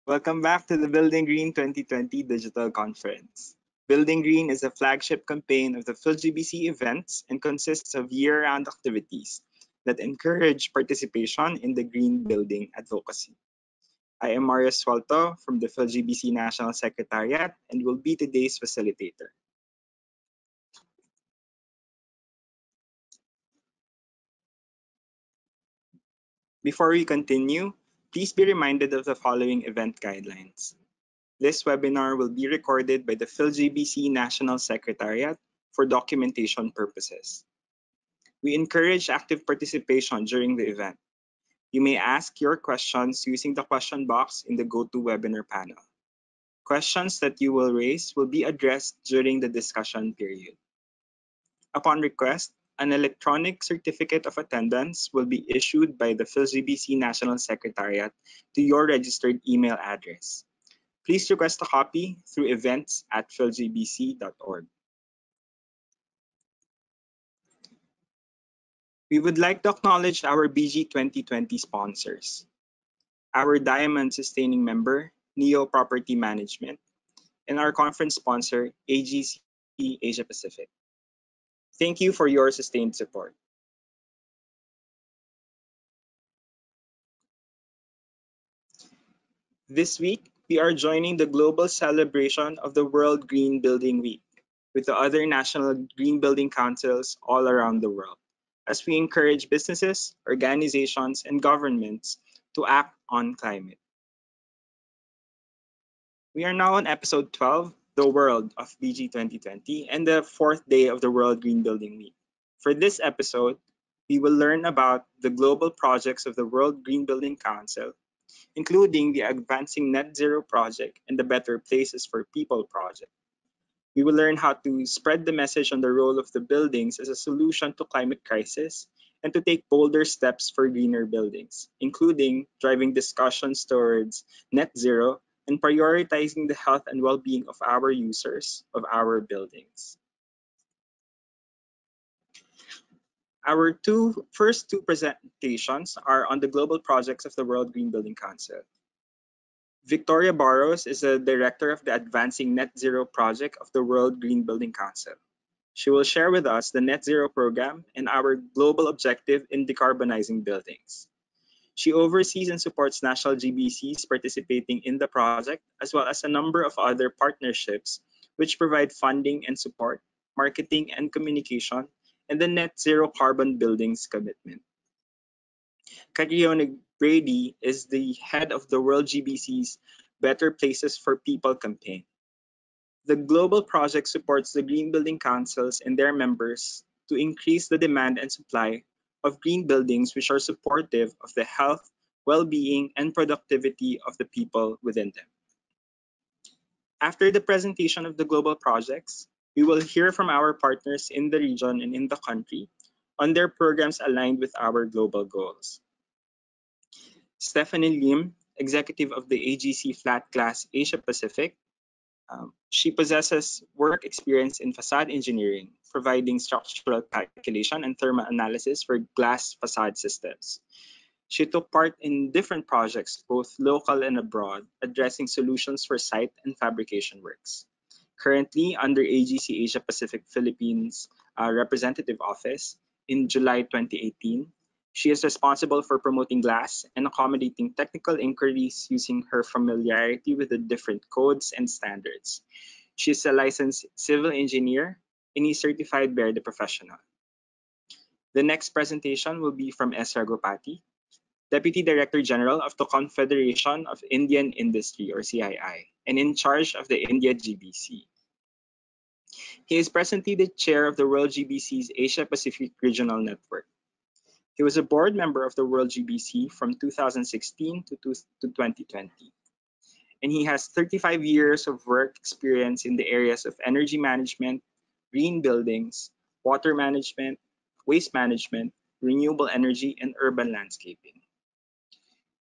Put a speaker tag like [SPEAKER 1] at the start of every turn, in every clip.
[SPEAKER 1] Welcome back to the Building Green 2020 Digital Conference. Building Green is a flagship campaign of the PHILGBC events and consists of year-round activities that encourage participation in the green building advocacy. I am Mario Suelto from the PHILGBC National Secretariat and will be today's facilitator. Before we continue, please be reminded of the following event guidelines. This webinar will be recorded by the PHILGBC National Secretariat for documentation purposes. We encourage active participation during the event. You may ask your questions using the question box in the GoToWebinar panel. Questions that you will raise will be addressed during the discussion period. Upon request, an electronic certificate of attendance will be issued by the PHILGBC National Secretariat to your registered email address. Please request a copy through events@philgbc.org. We would like to acknowledge our BG 2020 sponsors, our Diamond Sustaining Member, Neo Property Management, and our conference sponsor, AGC Asia Pacific. Thank you for your sustained support. This week, we are joining the global celebration of the World Green Building Week with the other national green building councils all around the world, as we encourage businesses, organizations, and governments to act on climate. We are now on episode 12, The World of BG 2020, and the fourth day of the World Green Building Week. For this episode, we will learn about the global projects of the World Green Building Council, including the Advancing Net Zero Project and the Better Places for People project. We will learn how to spread the message on the role of the buildings as a solution to climate crisis and to take bolder steps for greener buildings, including driving discussions towards net zero and prioritizing the health and well-being of our users of our buildings. Our first two presentations are on the global projects of the World Green Building Council. Victoria Barros is the director of the Advancing Net Zero Project of the World Green Building Council. She will share with us the Net Zero program and our global objective in decarbonizing buildings. She oversees and supports national GBCs participating in the project, as well as a number of other partnerships which provide funding and support, marketing and communication, and the Net Zero Carbon Buildings Commitment. Catriona Brady is the head of the World GBC's Better Places for People campaign. The global project supports the green building councils and their members to increase the demand and supply of green buildings which are supportive of the health, well-being, and productivity of the people within them. After the presentation of the global projects, we will hear from our partners in the region and in the country on their programs aligned with our global goals. Stephanie Lim, executive of the AGC Flat Glass Asia Pacific. She possesses work experience in facade engineering, providing structural calculation and thermal analysis for glass facade systems. She took part in different projects, both local and abroad, addressing solutions for site and fabrication works. Currently, under AGC Asia Pacific Philippines Representative Office, in July 2018, she is responsible for promoting glass and accommodating technical inquiries using her familiarity with the different codes and standards. She is a licensed civil engineer and a certified BERDE professional. The next presentation will be from S. Ragopati, Deputy Director General of the Confederation of Indian Industry, or CII, and in charge of the India GBC. He is presently the chair of the World GBC's Asia Pacific Regional Network. He was a board member of the World GBC from 2016 to 2020. And he has 35 years of work experience in the areas of energy management, green buildings, water management, waste management, renewable energy, and urban landscaping.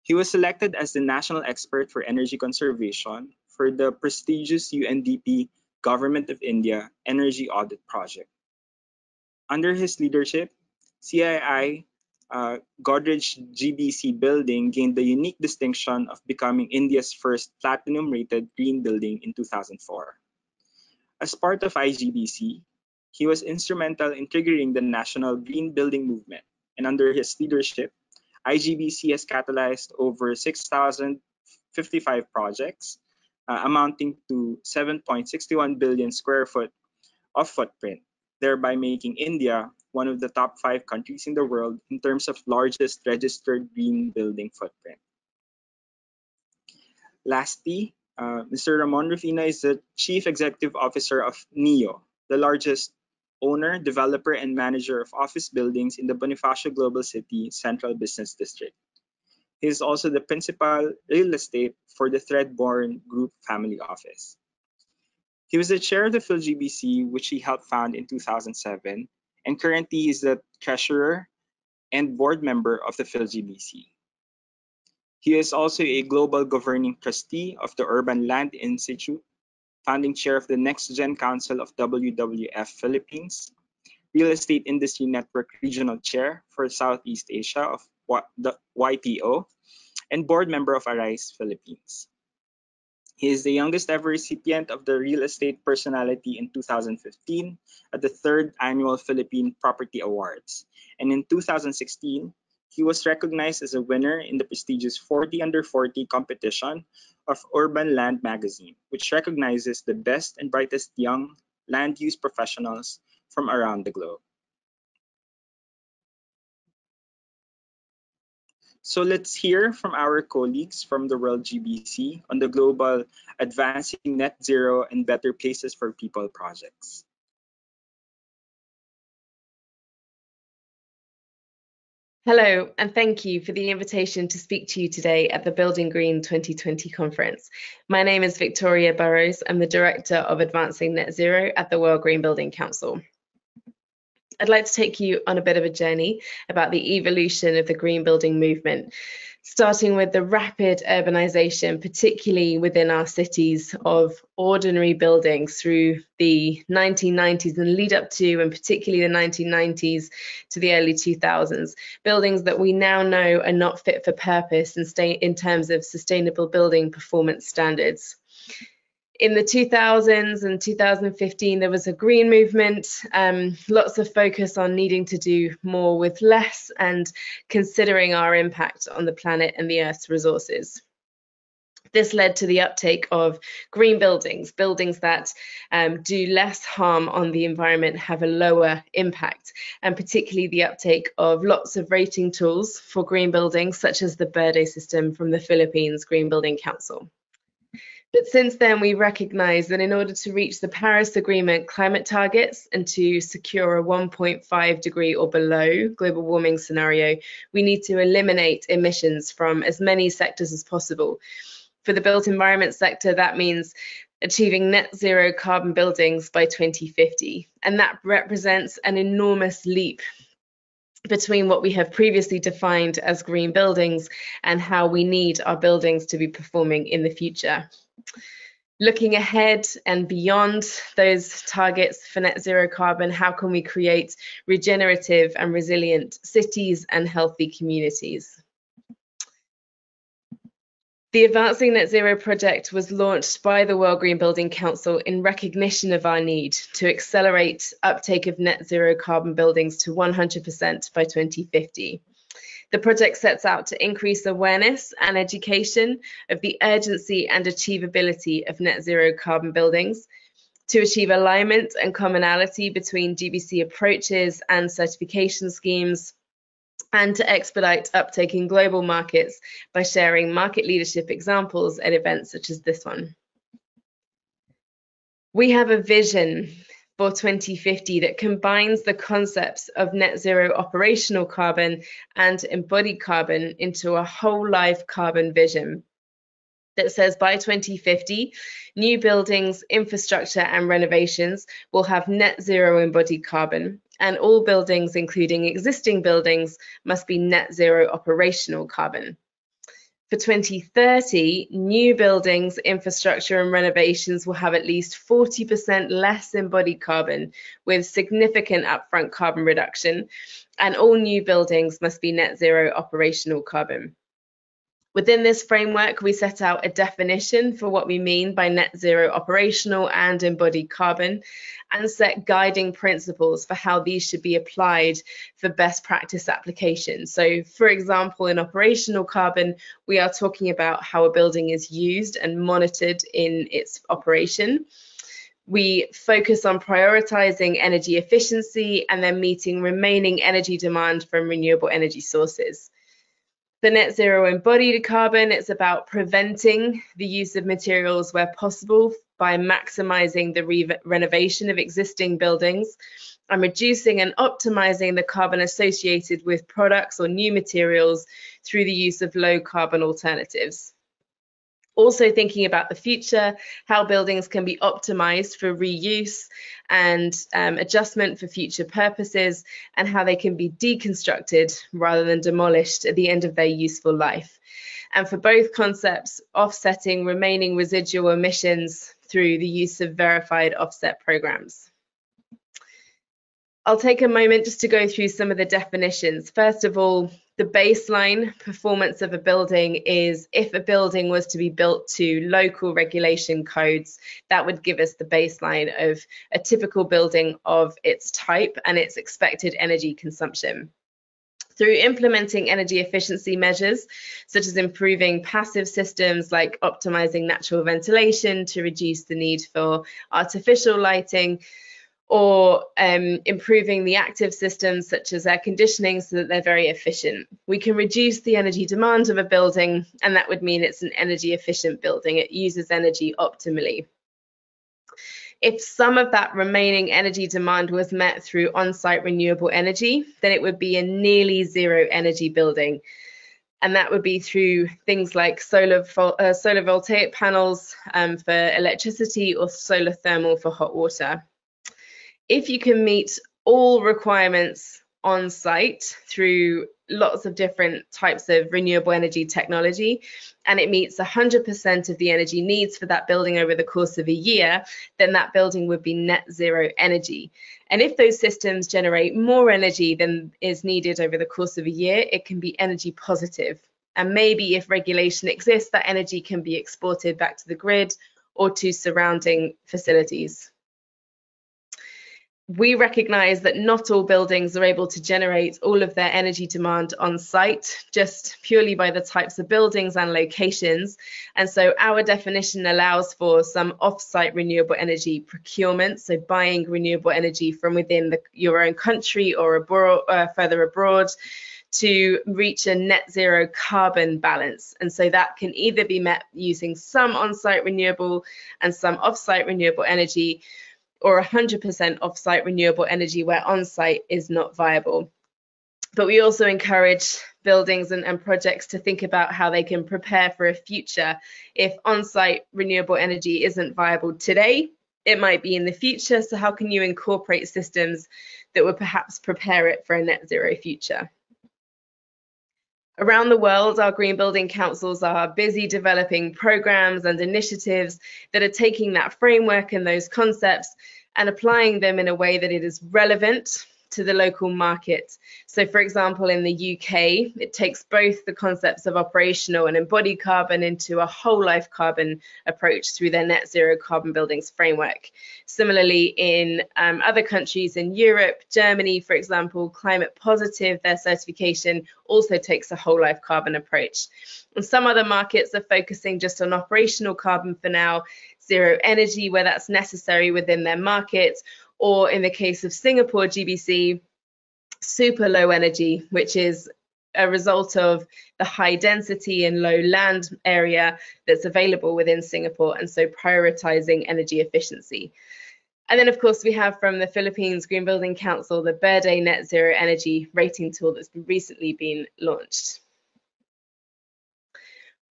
[SPEAKER 1] He was selected as the national expert for energy conservation for the prestigious UNDP Government of India Energy Audit Project. Under his leadership, CII Godrej GBC building gained the unique distinction of becoming India's first platinum-rated green building in 2004. As part of IGBC, he was instrumental in triggering the national green building movement, and under his leadership, IGBC has catalyzed over 6,055 projects, amounting to 7.61 billion square foot of footprint, thereby making India one of the top 5 countries in the world in terms of largest registered green building footprint. Lastly, Mr. Ramon Rufina is the Chief Executive Officer of NEO, the largest owner, developer, and manager of office buildings in the Bonifacio Global City Central Business District. He is also the principal real estate for the Threadborne Group Family Office. He was the chair of the PHILGBC, which he helped found in 2007, and currently is the treasurer and board member of the PHILGBC. He is also a global governing trustee of the Urban Land Institute, founding chair of the Next Gen Council of WWF Philippines, Real Estate Industry Network Regional Chair for Southeast Asia of the YPO, and board member of Arise Philippines. He is the youngest ever recipient of the Real Estate Personality in 2015 at the 3rd Annual Philippine Property Awards, and in 2016, he was recognized as a winner in the prestigious 40 Under 40 competition of Urban Land Magazine, which recognizes the best and brightest young land use professionals from around the globe. So let's hear from our colleagues from the World GBC on the global Advancing Net Zero and Better Places for People projects.
[SPEAKER 2] Hello, and thank you for the invitation to speak to you today at the Building Green 2020 conference. My name is Victoria Burrows. I'm the Director of Advancing Net Zero at the World Green Building Council. I'd like to take you on a bit of a journey about the evolution of the green building movement, starting with the rapid urbanization, particularly within our cities, of ordinary buildings through the 1990s and lead up to, and particularly the 1990s to the early 2000s, buildings that we now know are not fit for purpose and stay in terms of sustainable building performance standards. In the 2000s and 2015, there was a green movement, lots of focus on needing to do more with less and considering our impact on the planet and the Earth's resources. This led to the uptake of green buildings, buildings that do less harm on the environment, have a lower impact, and particularly the uptake of lots of rating tools for green buildings, such as the Verde system from the Philippines Green Building Council. But since then, we recognize that in order to reach the Paris Agreement climate targets and to secure a 1.5 degree or below global warming scenario, we need to eliminate emissions from as many sectors as possible. For the built environment sector, that means achieving net zero carbon buildings by 2050. And that represents an enormous leap between what we have previously defined as green buildings and how we need our buildings to be performing in the future. Looking ahead and beyond those targets for net zero carbon, how can we create regenerative and resilient cities and healthy communities? The Advancing Net Zero project was launched by the World Green Building Council in recognition of our need to accelerate uptake of net zero carbon buildings to 100% by 2050. The project sets out to increase awareness and education of the urgency and achievability of net zero carbon buildings, to achieve alignment and commonality between GBC approaches and certification schemes, and to expedite uptake in global markets by sharing market leadership examples at events such as this one. We have a vision for 2050 that combines the concepts of net zero operational carbon and embodied carbon into a whole life carbon vision that says by 2050, new buildings, infrastructure and renovations will have net zero embodied carbon, and all buildings, including existing buildings, must be net zero operational carbon. For 2030, new buildings, infrastructure and renovations will have at least 40% less embodied carbon, with significant upfront carbon reduction, and all new buildings must be net zero operational carbon. Within this framework, we set out a definition for what we mean by net zero operational and embodied carbon, and set guiding principles for how these should be applied for best practice applications. So, for example, in operational carbon, we are talking about how a building is used and monitored in its operation. We focus on prioritizing energy efficiency and then meeting remaining energy demand from renewable energy sources. For net zero embodied carbon, it's about preventing the use of materials where possible by maximizing the renovation of existing buildings and reducing and optimizing the carbon associated with products or new materials through the use of low carbon alternatives. Also thinking about the future, how buildings can be optimized for reuse and adjustment for future purposes, and how they can be deconstructed rather than demolished at the end of their useful life. And for both concepts, offsetting remaining residual emissions through the use of verified offset programs. I'll take a moment just to go through some of the definitions. First of all, the baseline performance of a building is if a building was to be built to local regulation codes, that would give us the baseline of a typical building of its type and its expected energy consumption. Through implementing energy efficiency measures, such as improving passive systems like optimizing natural ventilation to reduce the need for artificial lighting, or improving the active systems such as air conditioning so that they're very efficient. We can reduce the energy demand of a building, and that would mean it's an energy efficient building. It uses energy optimally. If some of that remaining energy demand was met through on-site renewable energy, then it would be a nearly zero energy building. And that would be through things like solar voltaic panels for electricity or solar thermal for hot water. If you can meet all requirements on site through lots of different types of renewable energy technology, and it meets 100% of the energy needs for that building over the course of a year, then that building would be net zero energy. And if those systems generate more energy than is needed over the course of a year, it can be energy positive. And maybe if regulation exists, that energy can be exported back to the grid or to surrounding facilities. We recognise that not all buildings are able to generate all of their energy demand on site, just purely by the types of buildings and locations. And so our definition allows for some off-site renewable energy procurement, so buying renewable energy from within your own country or abroad, further abroad, to reach a net zero carbon balance. And so that can either be met using some on-site renewable and some off-site renewable energy, or 100% off-site renewable energy where on-site is not viable. But we also encourage buildings and projects to think about how they can prepare for a future. If on-site renewable energy isn't viable today, it might be in the future. So how can you incorporate systems that would perhaps prepare it for a net zero future? Around the world, our green building councils are busy developing programs and initiatives that are taking that framework and those concepts and applying them in a way that it is relevant to the local market. So for example, in the UK, it takes both the concepts of operational and embodied carbon into a whole life carbon approach through their net zero carbon buildings framework. Similarly, in other countries in Europe, Germany, for example, climate positive, their certification also takes a whole life carbon approach. And some other markets are focusing just on operational carbon for now, zero energy where that's necessary within their market, or in the case of Singapore GBC, super low energy, which is a result of the high density and low land area that's available within Singapore, and so prioritizing energy efficiency. And then of course we have from the Philippines Green Building Council the Verde Net Zero Energy rating tool that's recently been launched.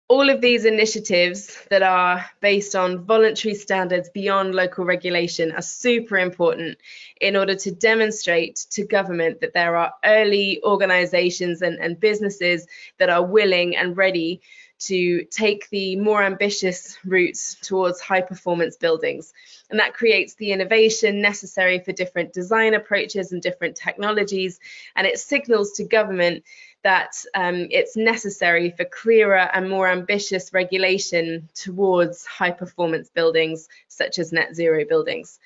[SPEAKER 2] All of these initiatives that are based on voluntary standards beyond local regulation are super important in order to demonstrate to government that there are early organisations and businesses that are willing and ready to take the more ambitious routes towards high performance buildings. And that creates the innovation necessary for different design approaches and different technologies. And it signals to government that it's necessary for clearer and more ambitious regulation towards high performance buildings, such as net zero buildings.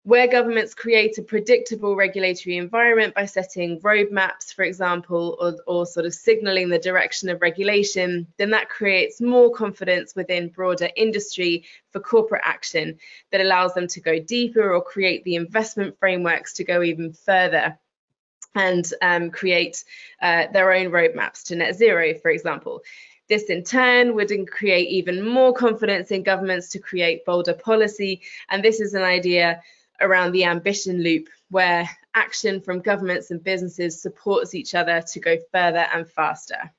[SPEAKER 2] Where governments create a predictable regulatory environment by setting roadmaps, for example, or sort of signaling the direction of regulation, then that creates more confidence within broader industry for corporate action that allows them to go deeper or create the investment frameworks to go even further and create their own roadmaps to net zero, for example. This in turn would create even more confidence in governments to create bolder policy. And this is an idea around the ambition loop, where action from governments and businesses supports each other to go further and faster.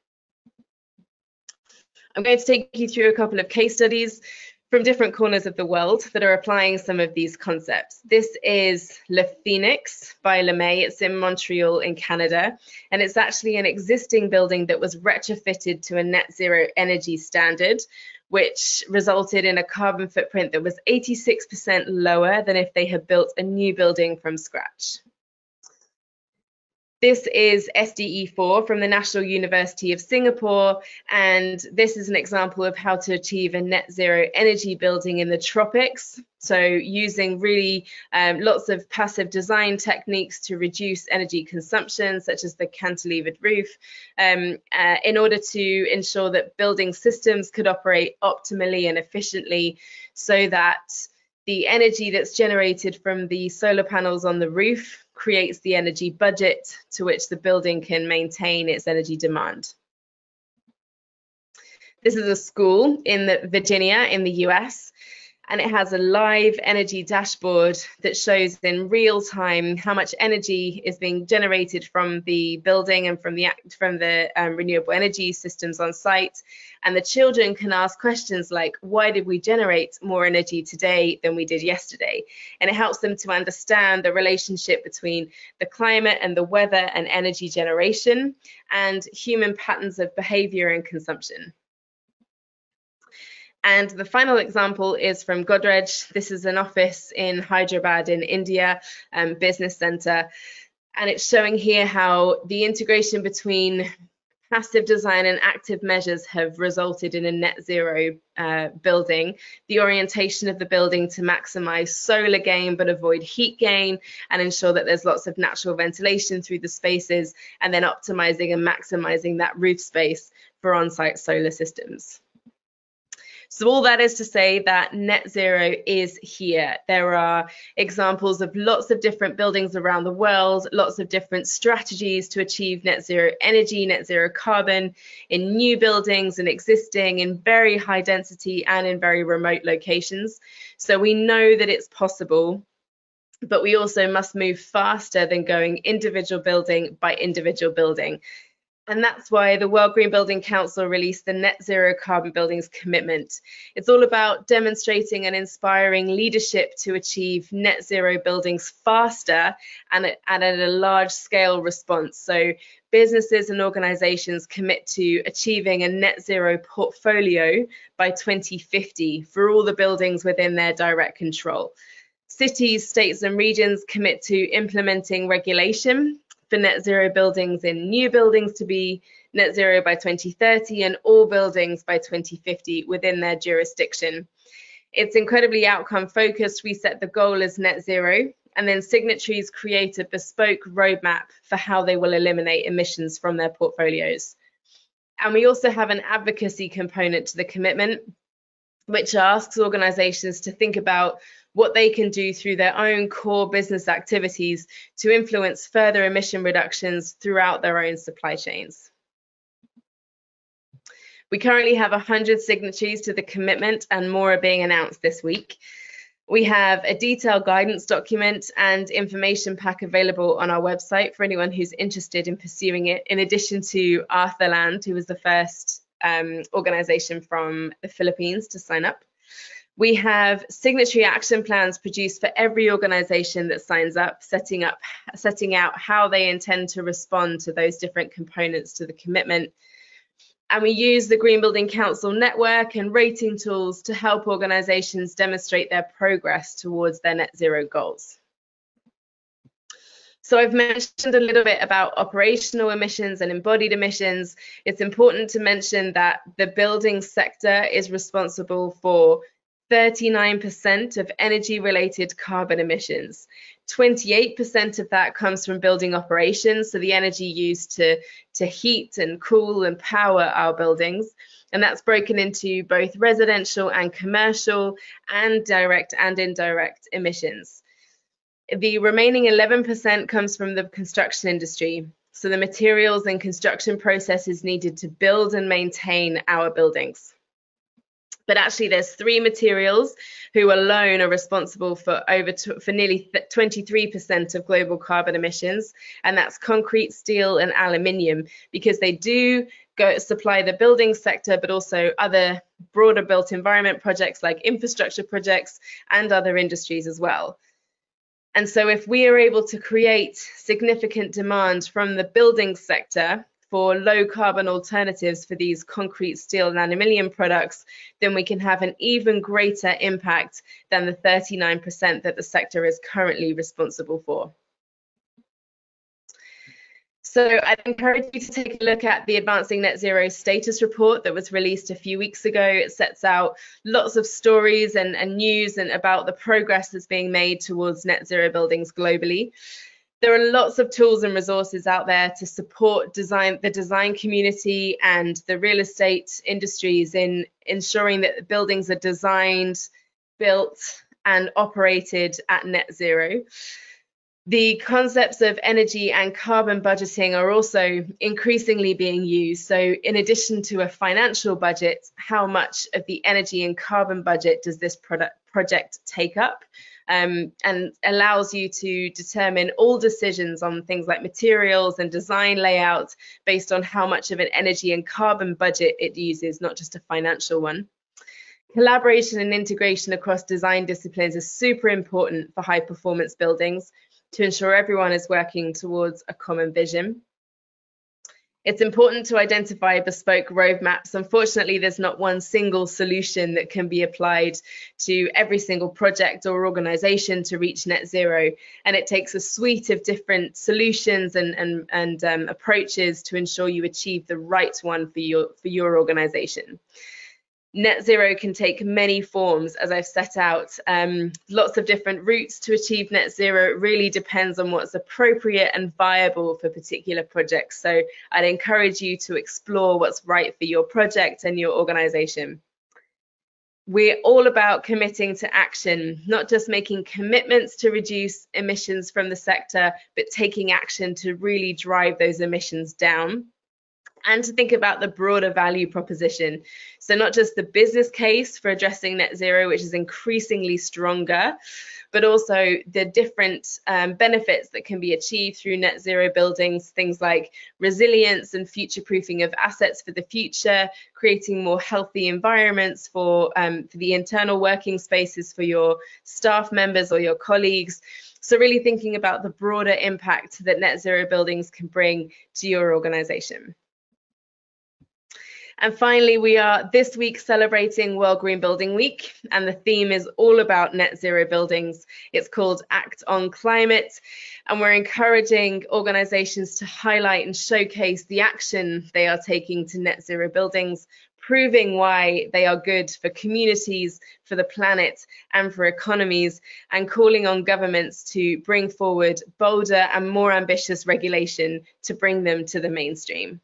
[SPEAKER 2] I'm going to take you through a couple of case studies from different corners of the world that are applying some of these concepts. This is Le Phoenix by LeMay. It's in Montreal in Canada, and it's actually an existing building that was retrofitted to a net zero energy standard, which resulted in a carbon footprint that was 86% lower than if they had built a new building from scratch. This is SDE4 from the National University of Singapore, and this is an example of how to achieve a net zero energy building in the tropics. So using really lots of passive design techniques to reduce energy consumption, such as the cantilevered roof, in order to ensure that building systems could operate optimally and efficiently, so that the energy that's generated from the solar panels on the roof creates the energy budget to which the building can maintain its energy demand. This is a school in Virginia in the US, and it has a live energy dashboard that shows in real time how much energy is being generated from the building and from the renewable energy systems on site. And the children can ask questions like, why did we generate more energy today than we did yesterday? And it helps them to understand the relationship between the climate and the weather and energy generation and human patterns of behavior and consumption. And the final example is from Godrej. This is an office in Hyderabad in India, business center. And it's showing here how the integration between passive design and active measures have resulted in a net zero building. The orientation of the building to maximize solar gain but avoid heat gain and ensure that there's lots of natural ventilation through the spaces, and then optimizing and maximizing that roof space for on-site solar systems. So all that is to say that net zero is here. There are examples of lots of different buildings around the world, lots of different strategies to achieve net zero energy, net zero carbon in new buildings and existing in very high density and in very remote locations. So we know that it's possible, but we also must move faster than going individual building by individual building. And that's why the World Green Building Council released the Net Zero Carbon Buildings Commitment. It's all about demonstrating and inspiring leadership to achieve net zero buildings faster and at a large scale response. So businesses and organizations commit to achieving a net zero portfolio by 2050 for all the buildings within their direct control. Cities, states and regions commit to implementing regulation for net zero buildings in new buildings to be net zero by 2030 and all buildings by 2050 within their jurisdiction. It's incredibly outcome focused. We set the goal as net zero, and then signatories create a bespoke roadmap for how they will eliminate emissions from their portfolios. And we also have an advocacy component to the commitment, which asks organizations to think about what they can do through their own core business activities to influence further emission reductions throughout their own supply chains. We currently have 100 signatories to the commitment, and more are being announced this week. We have a detailed guidance document and information pack available on our website for anyone who's interested in pursuing it, in addition to Arthurland, who was the first organization from the Philippines to sign up. We have signatory action plans produced for every organization that signs up, setting out how they intend to respond to those different components to the commitment. And we use the Green Building Council network and rating tools to help organisations demonstrate their progress towards their net zero goals. So I've mentioned a little bit about operational emissions and embodied emissions. It's important to mention that the building sector is responsible for 39% of energy-related carbon emissions. 28% of that comes from building operations, so the energy used to heat and cool and power our buildings. And that's broken into both residential and commercial and direct and indirect emissions. The remaining 11% comes from the construction industry, so the materials and construction processes needed to build and maintain our buildings. But actually there's three materials who alone are responsible for nearly 23% of global carbon emissions, and that's concrete, steel and aluminium, because they do supply the building sector, but also other broader built environment projects like infrastructure projects and other industries as well. And so if we are able to create significant demand from the building sector for low carbon alternatives for these concrete, steel and aluminium products, then we can have an even greater impact than the 39% that the sector is currently responsible for. So I'd encourage you to take a look at the Advancing Net Zero status report that was released a few weeks ago. It sets out lots of stories and news about the progress that's being made towards net zero buildings globally. There are lots of tools and resources out there to support the design community and the real estate industries in ensuring that buildings are designed, built and operated at net zero. The concepts of energy and carbon budgeting are also increasingly being used. So in addition to a financial budget, how much of the energy and carbon budget does this project take up? And allows you to determine all decisions on things like materials and design layout based on how much of an energy and carbon budget it uses, not just a financial one. Collaboration and integration across design disciplines is super important for high performance buildings to ensure everyone is working towards a common vision. It's important to identify bespoke roadmaps. Unfortunately, there's not one single solution that can be applied to every single project or organization to reach net zero. And it takes a suite of different solutions and approaches to ensure you achieve the right one for your organization. Net zero can take many forms, as I've set out. Lots of different routes to achieve net zero. It really depends on what's appropriate and viable for particular projects. So I'd encourage you to explore what's right for your project and your organization. We're all about committing to action, not just making commitments to reduce emissions from the sector, but taking action to really drive those emissions down. And to think about the broader value proposition. So not just the business case for addressing net zero, which is increasingly stronger, but also the different benefits that can be achieved through net zero buildings, things like resilience and future-proofing of assets for the future, creating more healthy environments for the internal working spaces for your staff members or your colleagues. So really thinking about the broader impact that net zero buildings can bring to your organization. And finally, we are this week celebrating World Green Building Week, and the theme is all about net zero buildings. It's called Act on Climate, and we're encouraging organizations to highlight and showcase the action they are taking to net zero buildings, proving why they are good for communities, for the planet, and for economies, and calling on governments to bring forward bolder and more ambitious regulation to bring them to the mainstream.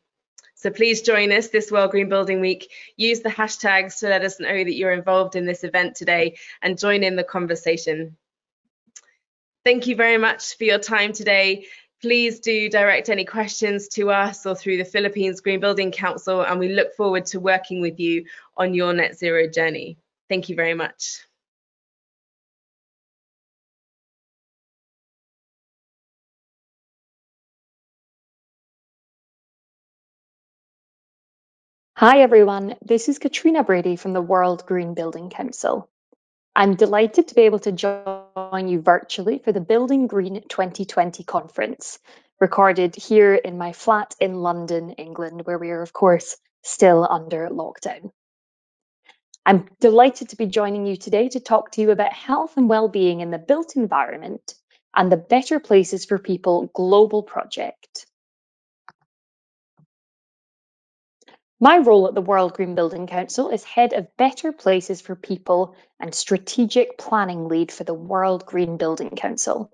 [SPEAKER 2] So please join us this World Green Building Week. Use the hashtags to let us know that you're involved in this event today and join in the conversation. Thank you very much for your time today. Please do direct any questions to us or through the Philippines Green Building Council, and we look forward to working with you on your net zero journey. Thank you very much.
[SPEAKER 3] Hi everyone, this is Katrina Brady from the World Green Building Council. I'm delighted to be able to join you virtually for the Building Green 2020 conference, recorded here in my flat in London, England, where we are of course still under lockdown. I'm delighted to be joining you today to talk to you about health and well-being in the built environment and the Better Places for People global project. My role at the World Green Building Council is Head of Better Places for People and Strategic Planning Lead for the World Green Building Council.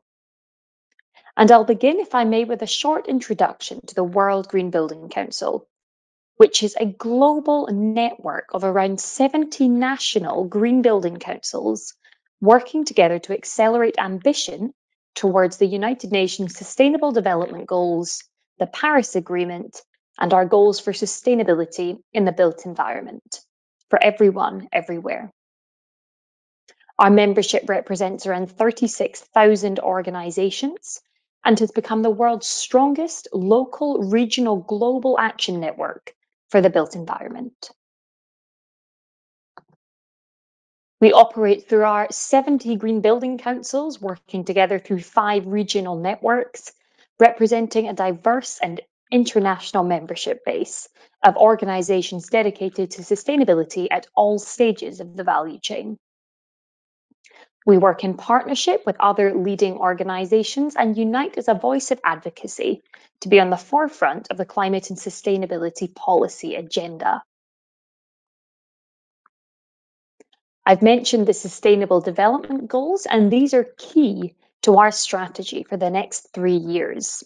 [SPEAKER 3] And I'll begin, if I may, with a short introduction to the World Green Building Council, which is a global network of around 70 national green building councils working together to accelerate ambition towards the United Nations Sustainable Development Goals, the Paris Agreement, and our goals for sustainability in the built environment for everyone, everywhere. Our membership represents around 36,000 organisations and has become the world's strongest local, regional, global action network for the built environment. We operate through our 70 green building councils, working together through 5 regional networks, representing a diverse and international membership base of organisations dedicated to sustainability at all stages of the value chain. We work in partnership with other leading organisations and unite as a voice of advocacy to be on the forefront of the climate and sustainability policy agenda. I've mentioned the Sustainable Development Goals, and these are key to our strategy for the next 3 years.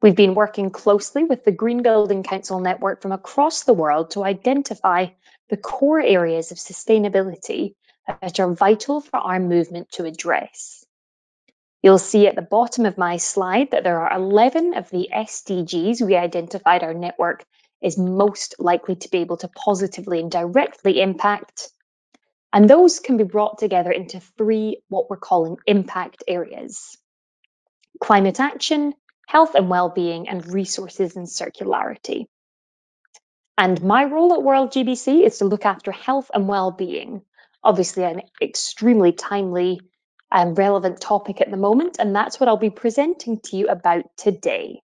[SPEAKER 3] We've been working closely with the Green Building Council network from across the world to identify the core areas of sustainability that are vital for our movement to address. You'll see at the bottom of my slide that there are 11 of the SDGs we identified our network is most likely to be able to positively and directly impact. And those can be brought together into 3 what we're calling impact areas: climate action, health and well-being, and resources and circularity. And my role at World GBC is to look after health and well-being, obviously an extremely timely and relevant topic at the moment, and that's what I'll be presenting to you about today.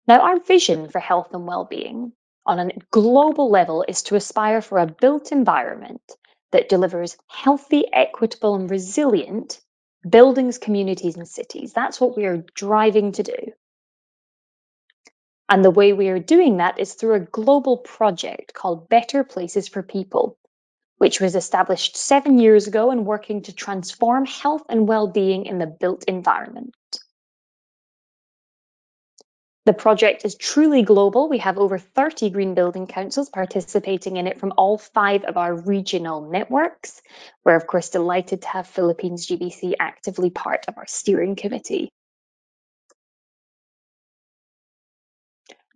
[SPEAKER 3] Now, our vision for health and well-being on a global level is to aspire for a built environment that delivers healthy, equitable, and resilient buildings, communities, and cities. That's what we are driving to do. And the way we are doing that is through a global project called Better Places for People, which was established 7 years ago and working to transform health and well-being in the built environment. The project is truly global. We have over 30 green building councils participating in it from all 5 of our regional networks. We're, of course, delighted to have Philippines GBC actively part of our steering committee.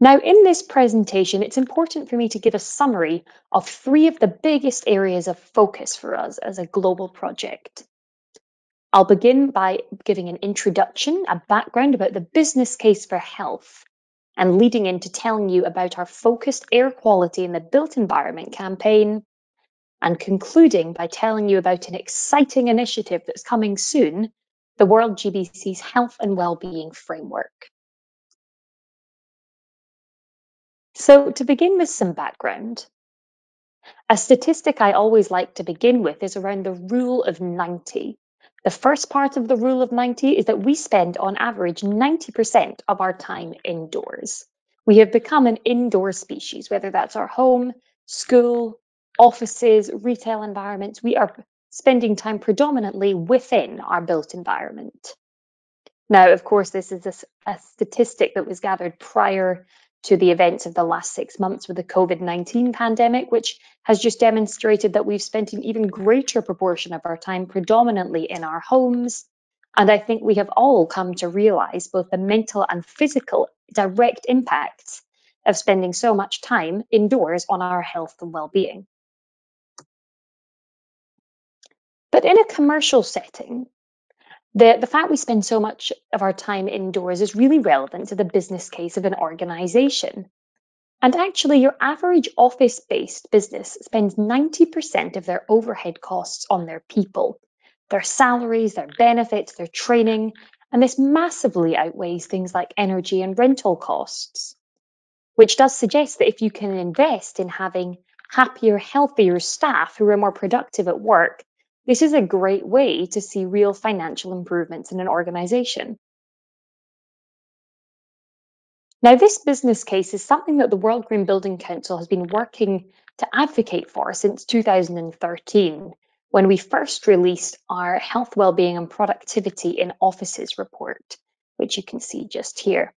[SPEAKER 3] Now, in this presentation, it's important for me to give a summary of 3 of the biggest areas of focus for us as a global project. I'll begin by giving an introduction, a background about the business case for health, and leading into telling you about our focused air quality in the built environment campaign, and concluding by telling you about an exciting initiative that's coming soon, the World GBC's Health and Wellbeing Framework. So to begin with some background, a statistic I always like to begin with is around the rule of 90. The first part of the rule of 90 is that we spend on average 90% of our time indoors. We have become an indoor species, whether that's our home, school, offices, retail environments. We are spending time predominantly within our built environment. Now, of course, this is a statistic that was gathered prior to the events of the last 6 months with the COVID-19 pandemic, which has just demonstrated that we've spent an even greater proportion of our time predominantly in our homes. And I think we have all come to realize both the mental and physical direct impacts of spending so much time indoors on our health and well-being. But in a commercial setting, the fact we spend so much of our time indoors is really relevant to the business case of an organization. And actually, your average office-based business spends 90% of their overhead costs on their people, their salaries, their benefits, their training, and this massively outweighs things like energy and rental costs. which does suggest that if you can invest in having happier, healthier staff who are more productive at work, this is a great way to see real financial improvements in an organization. Now, this business case is something that the World Green Building Council has been working to advocate for since 2013, when we first released our Health, Wellbeing and Productivity in Offices report, which you can see just here.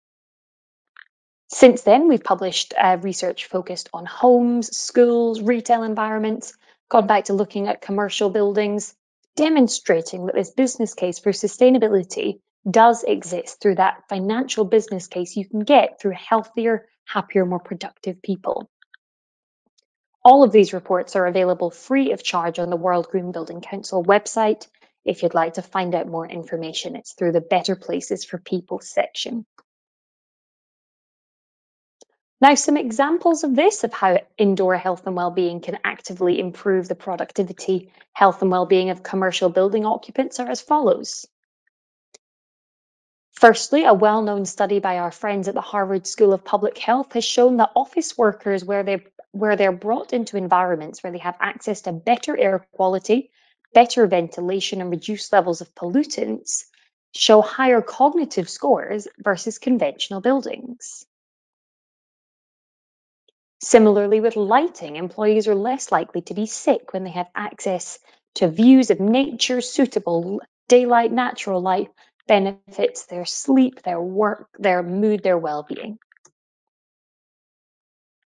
[SPEAKER 3] Since then, we've published research focused on homes, schools, retail environments, gone back to looking at commercial buildings, demonstrating that this business case for sustainability does exist through that financial business case you can get through healthier, happier, more productive people. All of these reports are available free of charge on the World Green Building Council website. If you'd like to find out more information, it's through the Better Places for People section. Now, some examples of this, of how indoor health and well-being can actively improve the productivity, health and well-being of commercial building occupants are as follows. Firstly, a well-known study by our friends at the Harvard School of Public Health has shown that office workers, where they're brought into environments where they have access to better air quality, better ventilation, and reduced levels of pollutants, show higher cognitive scores versus conventional buildings. Similarly, with lighting, employees are less likely to be sick when they have access to views of nature, suitable daylight, natural light benefits their sleep, their work, their mood, their well-being.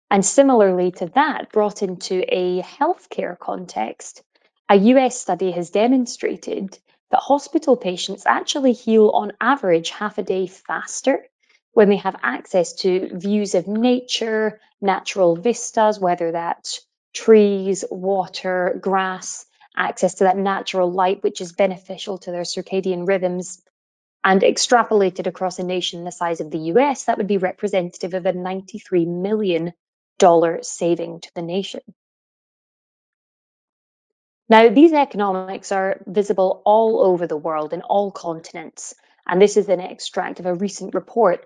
[SPEAKER 3] And similarly to that, brought into a healthcare context, a US study has demonstrated that hospital patients actually heal on average half a day faster when they have access to views of nature, natural vistas, whether that's trees, water, grass, access to that natural light, which is beneficial to their circadian rhythms. And extrapolated across a nation the size of the US, that would be representative of a $93 million saving to the nation. Now, these economics are visible all over the world in all continents, and this is an extract of a recent report,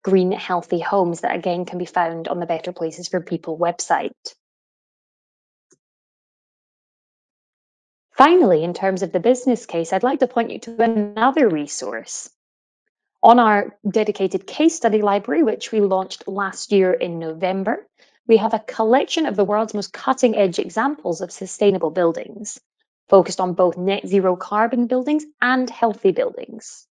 [SPEAKER 3] Green Healthy Homes, that again can be found on the Better Places for People website. Finally, in terms of the business case, I'd like to point you to another resource. On our dedicated case study library, which we launched last year in November, we have a collection of the world's most cutting-edge examples of sustainable buildings, focused on both net zero carbon buildings and healthy buildings.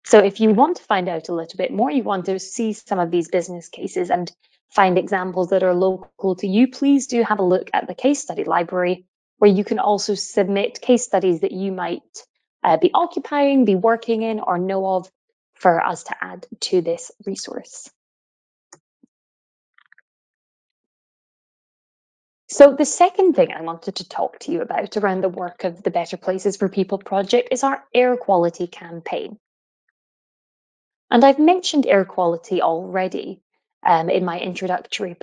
[SPEAKER 3] So if you want to find out a little bit more, you want to see some of these business cases and find examples that are local to you, please do have a look at the case study library, where you can also submit case studies that you might be occupying, be working in, or know of, for us to add to this resource. So the second thing I wanted to talk to you about around the work of the Better Places for People project is our air quality campaign. And I've mentioned air quality already in my introductory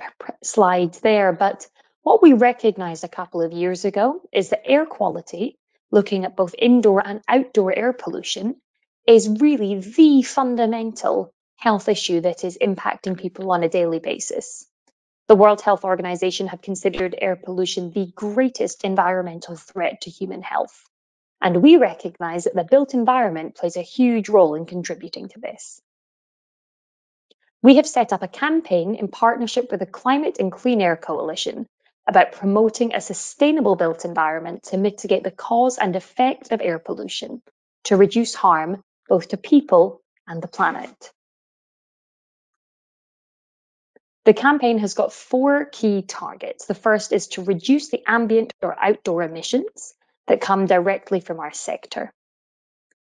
[SPEAKER 3] slides there, but what we recognized a couple of years ago is that air quality, looking at both indoor and outdoor air pollution, is really the fundamental health issue that is impacting people on a daily basis. The World Health Organization have considered air pollution the greatest environmental threat to human health. And we recognize that the built environment plays a huge role in contributing to this. We have set up a campaign in partnership with the Climate and Clean Air Coalition about promoting a sustainable built environment to mitigate the cause and effect of air pollution, to reduce harm both to people and the planet. The campaign has got 4 key targets. The first is to reduce the ambient or outdoor emissions that come directly from our sector.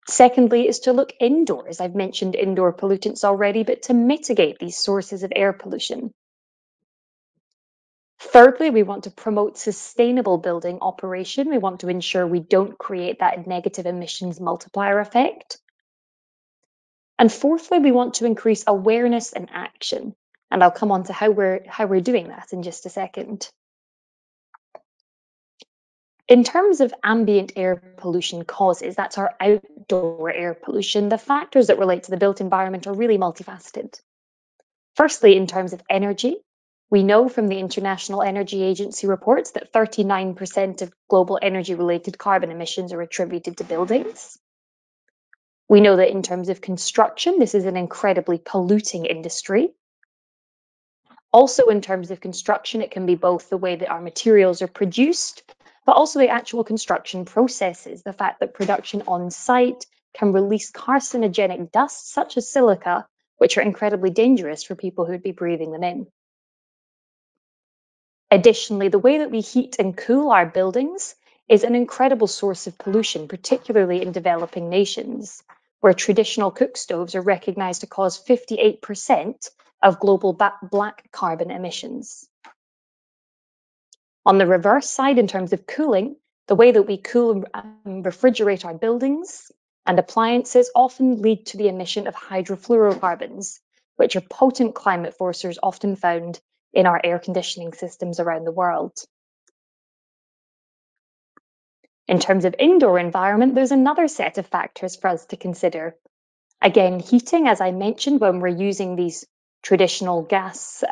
[SPEAKER 3] Secondly is to look indoors. I've mentioned indoor pollutants already, but to mitigate these sources of air pollution. Thirdly, we want to promote sustainable building operation. We want to ensure we don't create that negative emissions multiplier effect. And fourthly, we want to increase awareness and action. And I'll come on to how we're doing that in just a second. In terms of ambient air pollution causes, that's our outdoor air pollution, the factors that relate to the built environment are really multifaceted. Firstly, in terms of energy, we know from the International Energy Agency reports that 39% of global energy-related carbon emissions are attributed to buildings. We know that in terms of construction, this is an incredibly polluting industry. Also, in terms of construction, it can be both the way that our materials are produced, but also the actual construction processes, the fact that production on site can release carcinogenic dust, such as silica, which are incredibly dangerous for people who would be breathing them in. Additionally, the way that we heat and cool our buildings is an incredible source of pollution, particularly in developing nations, where traditional cook stoves are recognized to cause 58% of global black carbon emissions. On the reverse side, in terms of cooling, the way that we cool and refrigerate our buildings and appliances often lead to the emission of hydrofluorocarbons, which are potent climate forcers often found in our air conditioning systems around the world. In terms of indoor environment, there's another set of factors for us to consider. Again, heating, as I mentioned, when we're using these traditional gas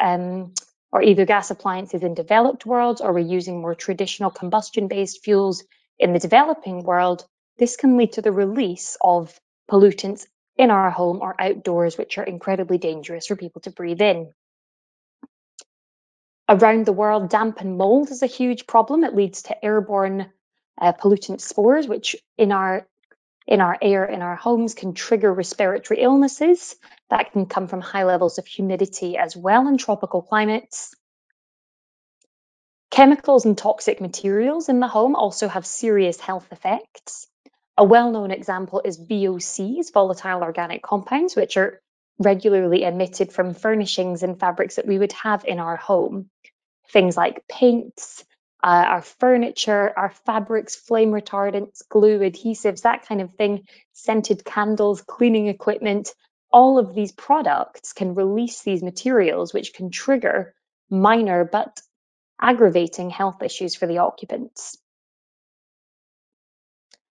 [SPEAKER 3] or either gas appliances in developed worlds, or we're using more traditional combustion-based fuels in the developing world, this can lead to the release of pollutants in our home or outdoors, which are incredibly dangerous for people to breathe in. Around the world, damp and mold is a huge problem. It leads to airborne pollutant spores, which in our air in our homes can trigger respiratory illnesses that can come from high levels of humidity as well in tropical climates. Chemicals and toxic materials in the home also have serious health effects. A well-known example is VOCs, volatile organic compounds, which are regularly emitted from furnishings and fabrics that we would have in our home. Things like paints, our furniture, our fabrics, flame retardants, glue, adhesives, that kind of thing, scented candles, cleaning equipment, all of these products can release these materials, which can trigger minor but aggravating health issues for the occupants.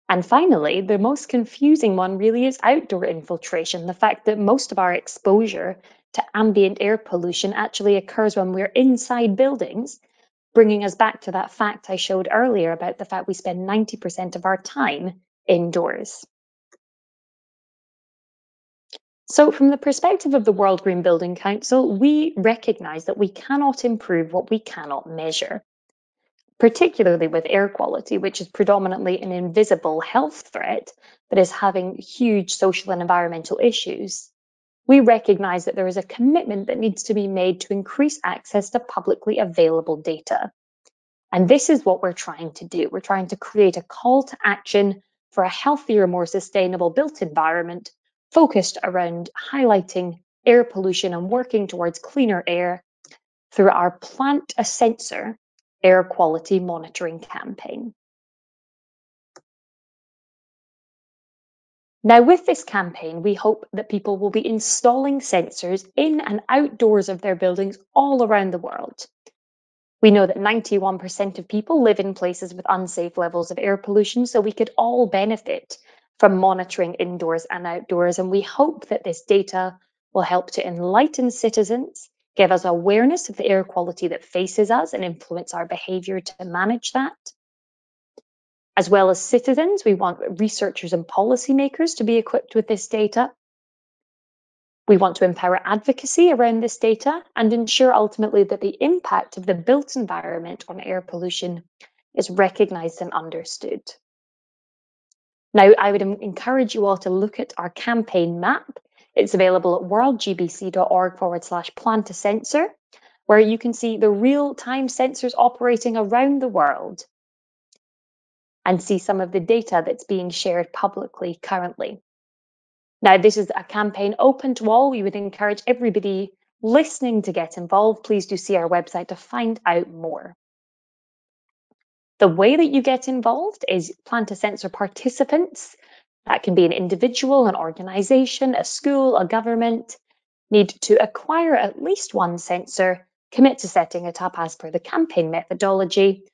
[SPEAKER 3] And finally, the most confusing one really is outdoor infiltration, the fact that most of our exposure to ambient air pollution actually occurs when we're inside buildings, bringing us back to that fact I showed earlier about the fact we spend 90% of our time indoors. So from the perspective of the World Green Building Council, we recognise that we cannot improve what we cannot measure, particularly with air quality, which is predominantly an invisible health threat, but is having huge social and environmental issues. We recognise that there is a commitment that needs to be made to increase access to publicly available data. And this is what we're trying to do. We're trying to create a call to action for a healthier, more sustainable built environment focused around highlighting air pollution and working towards cleaner air through our Plant a Sensor air quality monitoring campaign. Now, with this campaign, we hope that people will be installing sensors in and outdoors of their buildings all around the world. We know that 91% of people live in places with unsafe levels of air pollution, so we could all benefit from monitoring indoors and outdoors. And we hope that this data will help to enlighten citizens, give us awareness of the air quality that faces us and influence our behaviour to manage that. As well as citizens, we want researchers and policymakers to be equipped with this data. We want to empower advocacy around this data and ensure ultimately that the impact of the built environment on air pollution is recognised and understood. Now, I would encourage you all to look at our campaign map. It's available at worldgbc.org/plant-a-sensor, where you can see the real-time sensors operating around the world and see some of the data that's being shared publicly currently. Now, this is a campaign open to all. We would encourage everybody listening to get involved. Please do see our website to find out more. The way that you get involved is Plant-a-Sensor participants. That can be an individual, an organisation, a school, a government, need to acquire at least one sensor, commit to setting it up as per the campaign methodology,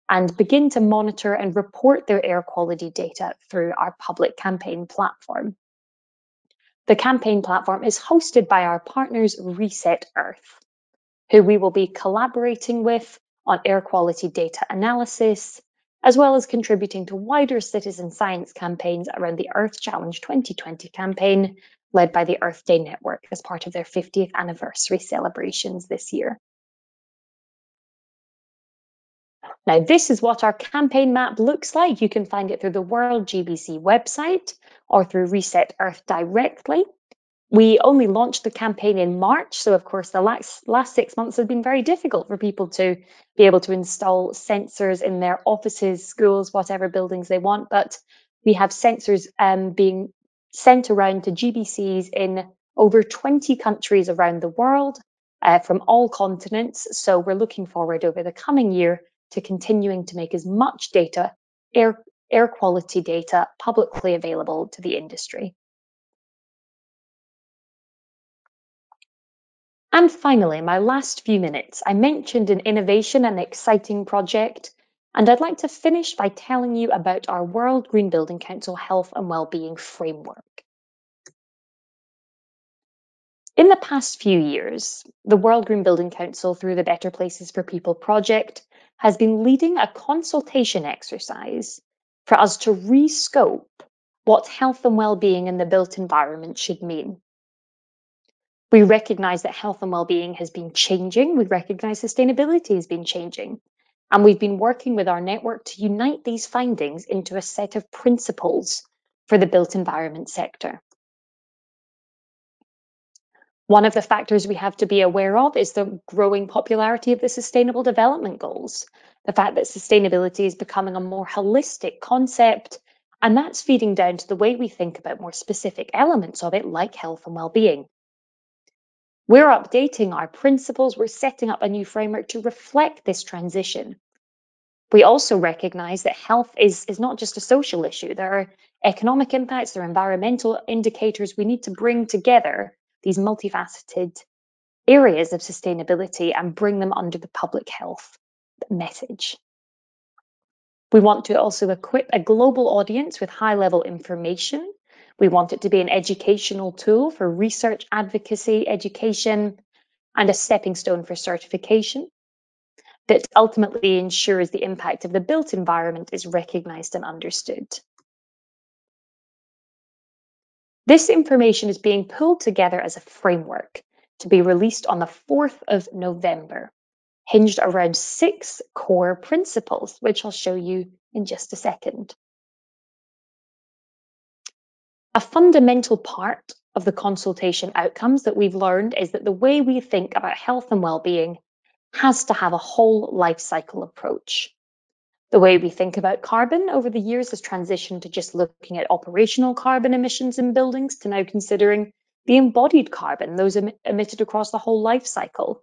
[SPEAKER 3] and begin to monitor and report their air quality data through our public campaign platform. The campaign platform is hosted by our partners Reset Earth, who we will be collaborating with on air quality data analysis, as well as contributing to wider citizen science campaigns around the Earth Challenge 2020 campaign, led by the Earth Day Network as part of their 50th anniversary celebrations this year. Now, this is what our campaign map looks like. You can find it through the World GBC website or through Reset Earth directly. We only launched the campaign in March, so of course the last 6 months have been very difficult for people to be able to install sensors in their offices, schools, whatever buildings they want. But we have sensors being sent around to GBCs in over 20 countries around the world from all continents. So we're looking forward over the coming year to continuing to make as much data, air quality data, publicly available to the industry. And finally, my last few minutes, I mentioned an innovation and exciting project, and I'd like to finish by telling you about our World Green Building Council Health and Wellbeing Framework. In the past few years, the World Green Building Council, through the Better Places for People project, has been leading a consultation exercise for us to rescope what health and well-being in the built environment should mean. We recognise that health and well-being has been changing. We recognise sustainability has been changing. And we've been working with our network to unite these findings into a set of principles for the built environment sector. One of the factors we have to be aware of is the growing popularity of the Sustainable Development Goals, the fact that sustainability is becoming a more holistic concept, and that's feeding down to the way we think about more specific elements of it, like health and well-being. We're updating our principles, we're setting up a new framework to reflect this transition. We also recognise that health is not just a social issue. There are economic impacts, there are environmental indicators. We need to bring together these multifaceted areas of sustainability and bring them under the public health message. We want to also equip a global audience with high-level information. We want it to be an educational tool for research, advocacy, education, and a stepping stone for certification that ultimately ensures the impact of the built environment is recognised and understood. This information is being pulled together as a framework to be released on the 4th of November, hinged around 6 core principles, which I'll show you in just a second. A fundamental part of the consultation outcomes that we've learned is that the way we think about health and well-being has to have a whole life cycle approach. The way we think about carbon over the years has transitioned to just looking at operational carbon emissions in buildings to now considering the embodied carbon, those emitted across the whole life cycle.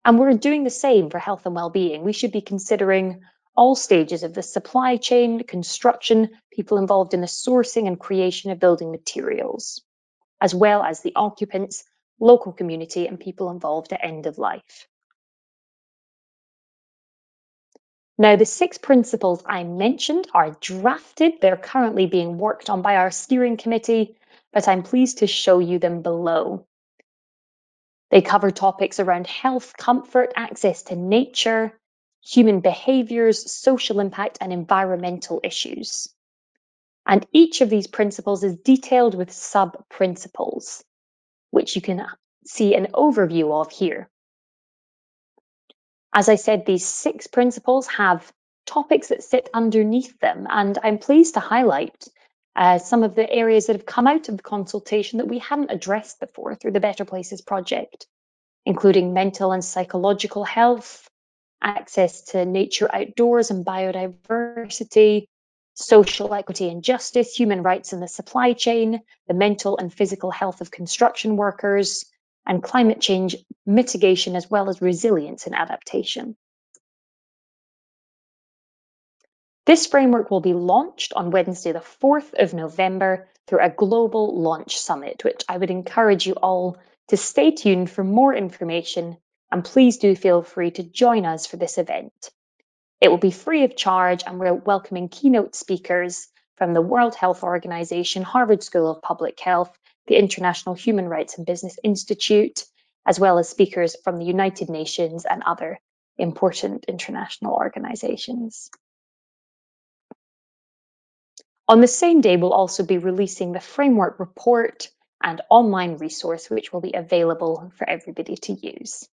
[SPEAKER 3] And we're doing the same for health and well-being. We should be considering all stages of the supply chain, construction, people involved in the sourcing and creation of building materials, as well as the occupants, local community, and people involved at end of life. Now, the 6 principles I mentioned are drafted. They're currently being worked on by our steering committee, but I'm pleased to show you them below. They cover topics around health, comfort, access to nature, human behaviours, social impact, and environmental issues. And each of these principles is detailed with sub-principles, which you can see an overview of here. As I said, these 6 principles have topics that sit underneath them, and I'm pleased to highlight some of the areas that have come out of the consultation that we hadn't addressed before through the Better Places project, including mental and psychological health, access to nature outdoors and biodiversity, social equity and justice, human rights in the supply chain, the mental and physical health of construction workers, and climate change mitigation, as well as resilience and adaptation. This framework will be launched on Wednesday, the 4th of November through a global launch summit, which I would encourage you all to stay tuned for more information, and please do feel free to join us for this event. It will be free of charge, and we're welcoming keynote speakers from the World Health Organization, Harvard School of Public Health, the International Human Rights and Business Institute, as well as speakers from the United Nations and other important international organisations. On the same day, we'll also be releasing the framework report and online resource, which will be available for everybody to use.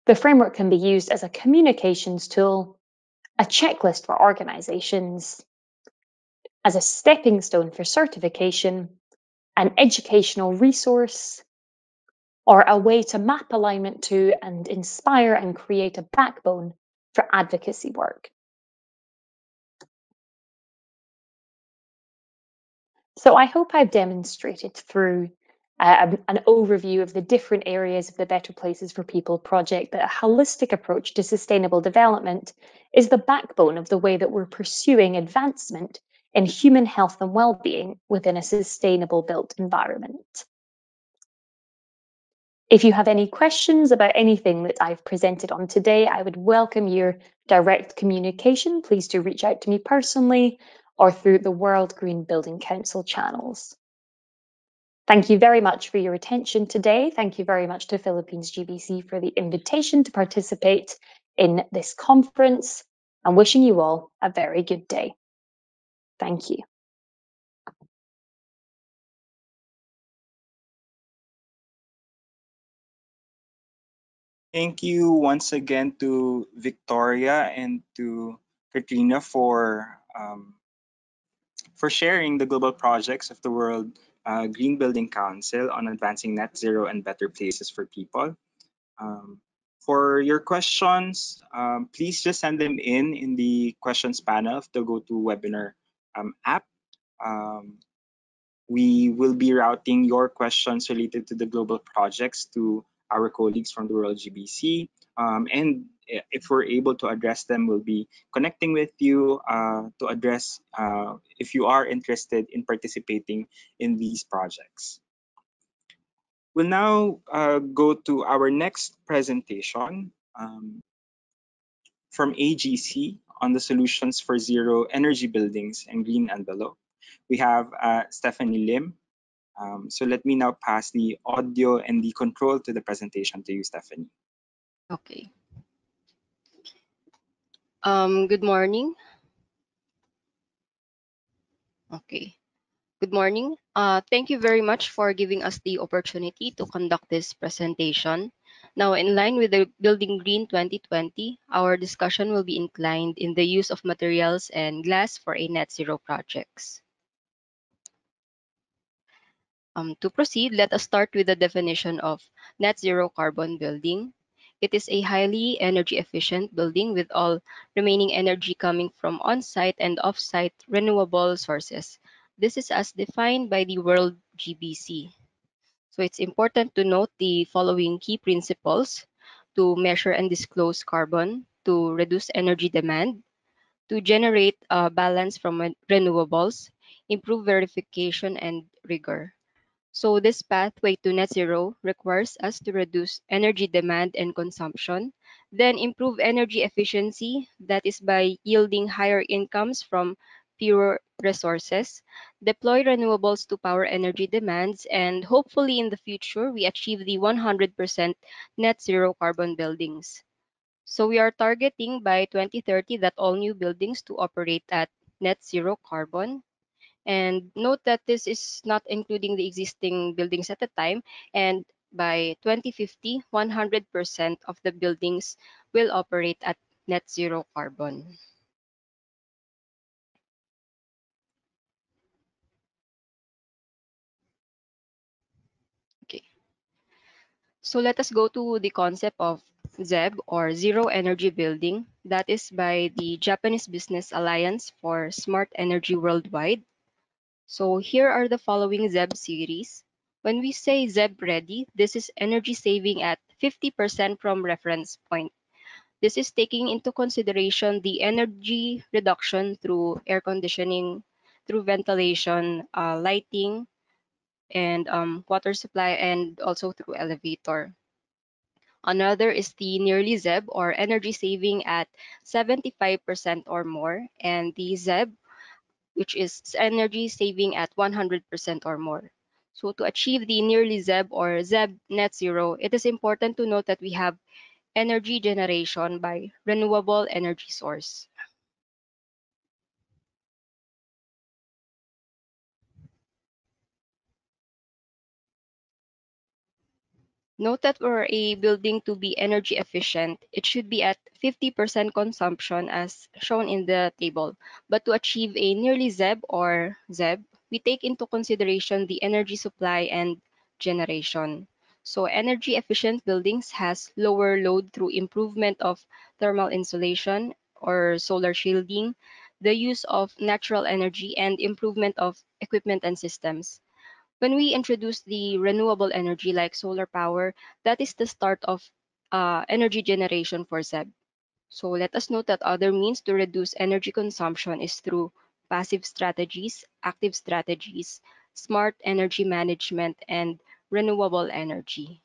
[SPEAKER 3] The framework can be used as a communications tool, a checklist for organisations, as a stepping stone for certification, an educational resource, or a way to map alignment to and inspire and create a backbone for advocacy work. So I hope I've demonstrated through an overview of the different areas of the Better Places for People project that a holistic approach to sustainable development is the backbone of the way that we're pursuing advancement in human health and well-being within a sustainable built environment. If you have any questions about anything that I've presented on today, I would welcome your direct communication. Please do reach out to me personally or through the World Green Building Council channels. Thank you very much for your attention today. Thank you very much to Philippines GBC for the invitation to participate in this conference, and wishing you all a very good day. Thank you.
[SPEAKER 1] Thank you once again to Victoria and to Katrina for sharing the global projects of the World Green Building Council on advancing net zero and better places for people. Um, for your questions, please just send them in the questions panel of the GoToWebinar app. Um, we will be routing your questions related to the global projects to our colleagues from the World GBC. And if we're able to address them, we'll be connecting with you to address if you are interested in participating in these projects. We'll now go to our next presentation from AGC on the solutions for zero energy buildings and green envelope. We have Stephanie Lim. So let me now pass the audio and the control to the presentation to you, Stephanie.
[SPEAKER 4] Okay. Good morning. Okay. Good morning. Thank you very much for giving us the opportunity to conduct this presentation. Now, in line with the Building Green 2020, our discussion will be inclined in the use of materials and glass for a net zero projects. To proceed, let us start with the definition of net zero carbon building. It is a highly energy efficient building with all remaining energy coming from on-site and off-site renewable sources. This is as defined by the World GBC. So it's important to note the following key principles: to measure and disclose carbon, to reduce energy demand, to generate balance from renewables, improve verification and rigor. So this pathway to net zero requires us to reduce energy demand and consumption, then improve energy efficiency, that is by yielding higher incomes from fewer resources, deploy renewables to power energy demands, and hopefully in the future we achieve the 100% net zero carbon buildings. So we are targeting by 2030 that all new buildings to operate at net zero carbon. And note that this is not including the existing buildings at the time. And by 2050, 100% of the buildings will operate at net zero carbon. Okay. So let us go to the concept of ZEB, or Zero Energy Building. That is by the Japanese Business Alliance for Smart Energy Worldwide. So here are the following ZEB series. When we say ZEB ready, this is energy saving at 50% from reference point. This is taking into consideration the energy reduction through air conditioning, through ventilation, lighting, and water supply, and also through elevator. Another is the nearly ZEB, or energy saving at 75% or more. And the ZEB which is energy saving at 100% or more. So to achieve the nearly ZEB or ZEB net zero, it is important to note that we have energy generation by renewable energy source. Note that for a building to be energy efficient, it should be at 50% consumption as shown in the table. But to achieve a nearly ZEB or ZEB, we take into consideration the energy supply and generation. So energy efficient buildings has lower load through improvement of thermal insulation or solar shielding, the use of natural energy, and improvement of equipment and systems. When we introduce the renewable energy like solar power, that is the start of energy generation for ZEB. So let us note that other means to reduce energy consumption is through passive strategies, active strategies, smart energy management, and renewable energy.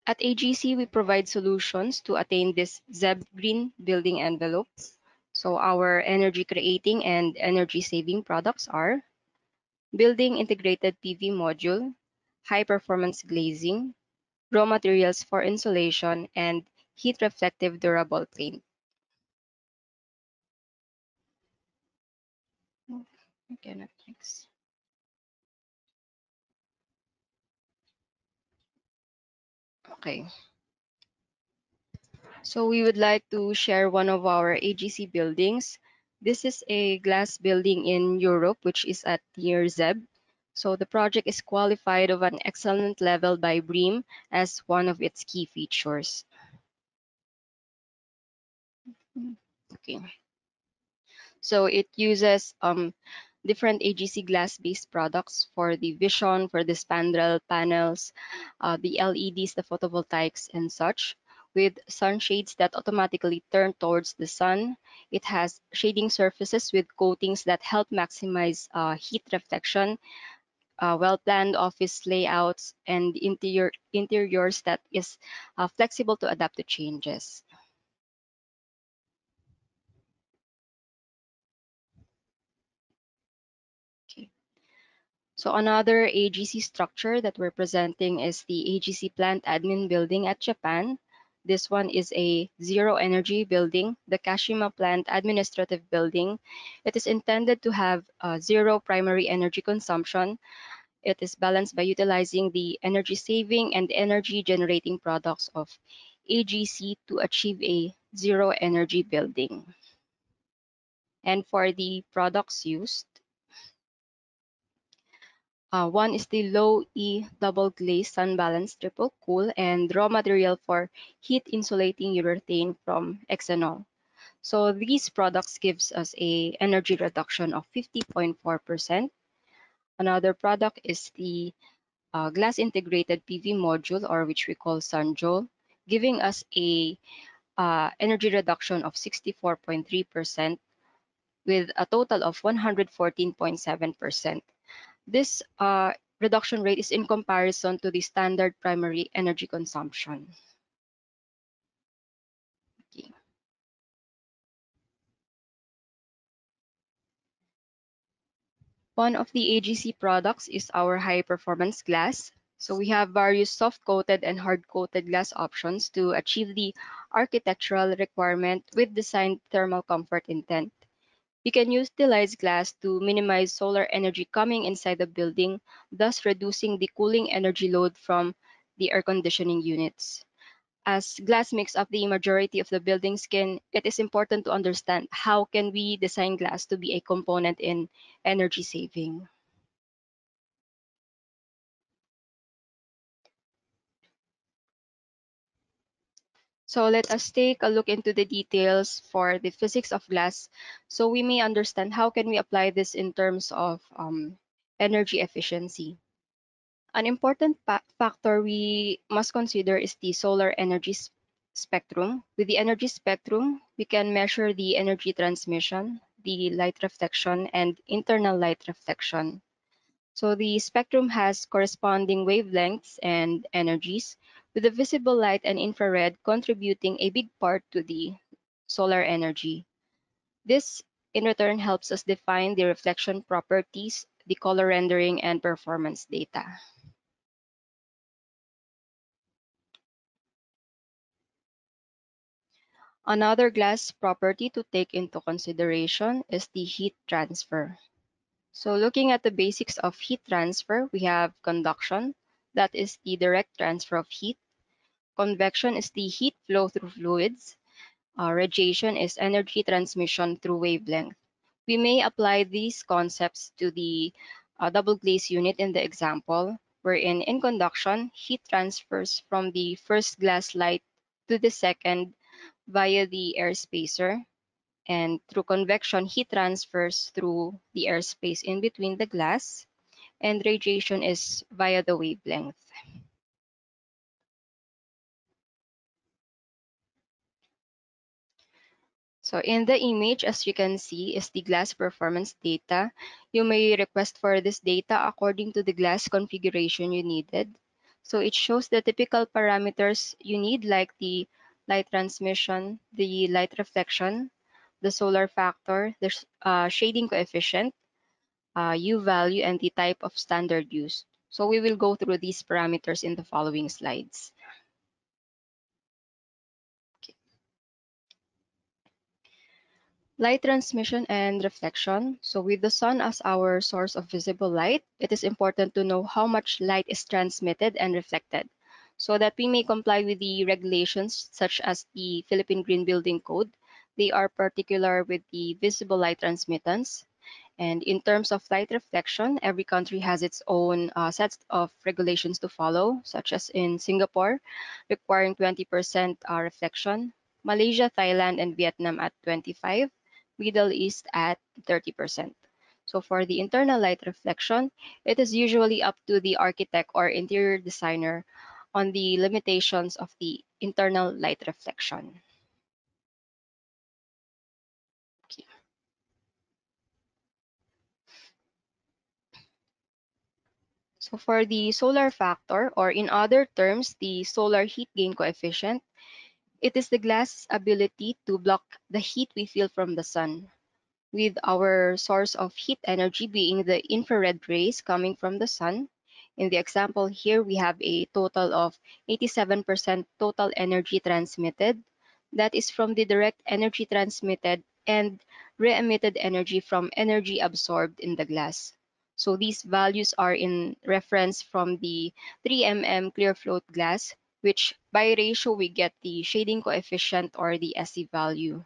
[SPEAKER 4] At AGC, we provide solutions to attain this ZEB green building envelope. So our energy creating and energy saving products are building integrated PV module, high performance glazing, raw materials for insulation, and heat reflective durable paint. Okay, next. Okay. So we would like to share one of our AGC buildings. This is a glass building in Europe, which is at near ZEB. So the project is qualified of an excellent level by BREEAM as one of its key features. Okay. So it uses different AGC glass-based products for the vision, for the spandrel panels, the LEDs, the photovoltaics, and such, with sunshades that automatically turn towards the sun. It has shading surfaces with coatings that help maximize heat reflection, well-planned office layouts, and interiors that is flexible to adapt to changes. Okay. So another AGC structure that we're presenting is the AGC Plant Admin Building at Japan. This one is a zero energy building, the Kashima Plant Administrative Building. It is intended to have zero primary energy consumption. It is balanced by utilizing the energy saving and energy generating products of AGC to achieve a zero energy building. And for the products used, one is the low E double glaze sun balance triple cool and raw material for heat insulating urethane from Exenol. So these products gives us a energy reduction of 50.4%. Another product is the glass integrated PV module, or which we call Sunjol, giving us a energy reduction of 64.3% with a total of 114.7%. This reduction rate is in comparison to the standard primary energy consumption. Okay. One of the AGC products is our high performance glass. So we have various soft coated and hard coated glass options to achieve the architectural requirement with design thermal comfort intent. You can utilize glass to minimize solar energy coming inside the building, thus reducing the cooling energy load from the air conditioning units. As glass makes up the majority of the building skin, it is important to understand how can we design glass to be a component in energy saving. So let us take a look into the details for the physics of glass so we may understand how can we apply this in terms of energy efficiency. An important factor we must consider is the solar energy spectrum. With the energy spectrum, we can measure the energy transmission, the light reflection, and internal light reflection. So the spectrum has corresponding wavelengths and energies. with the visible light and infrared contributing a big part to the solar energy. This in return helps us define the reflection properties, the color rendering, and performance data. Another glass property to take into consideration is the heat transfer. So looking at the basics of heat transfer, we have conduction, that is the direct transfer of heat. Convection is the heat flow through fluids. Radiation is energy transmission through wavelength. We may apply these concepts to the double glaze unit in the example, wherein in conduction, heat transfers from the first glass light to the second via the air spacer, and through convection, heat transfers through the airspace in between the glass, and radiation is via the wavelength. So in the image, as you can see, is the glass performance data. You may request for this data according to the glass configuration you needed. So it shows the typical parameters you need, like the light transmission, the light reflection, the solar factor, the shading coefficient, U value, and the type of standard used. So we will go through these parameters in the following slides. Light transmission and reflection. So with the sun as our source of visible light, it is important to know how much light is transmitted and reflected so that we may comply with the regulations such as the Philippine Green Building Code. They are particular with the visible light transmittance. And in terms of light reflection, every country has its own sets of regulations to follow, such as in Singapore, requiring 20% reflection, Malaysia, Thailand, and Vietnam at 25%, Middle East at 30%. So for the internal light reflection, it is usually up to the architect or interior designer on the limitations of the internal light reflection. Okay. So for the solar factor, or in other terms, the solar heat gain coefficient, it is the glass's ability to block the heat we feel from the sun, with our source of heat energy being the infrared rays coming from the sun. In the example here, we have a total of 87% total energy transmitted. That is from the direct energy transmitted and re-emitted energy from energy absorbed in the glass. So these values are in reference from the 3 mm clear float glass, which by ratio we get the shading coefficient or the SE value.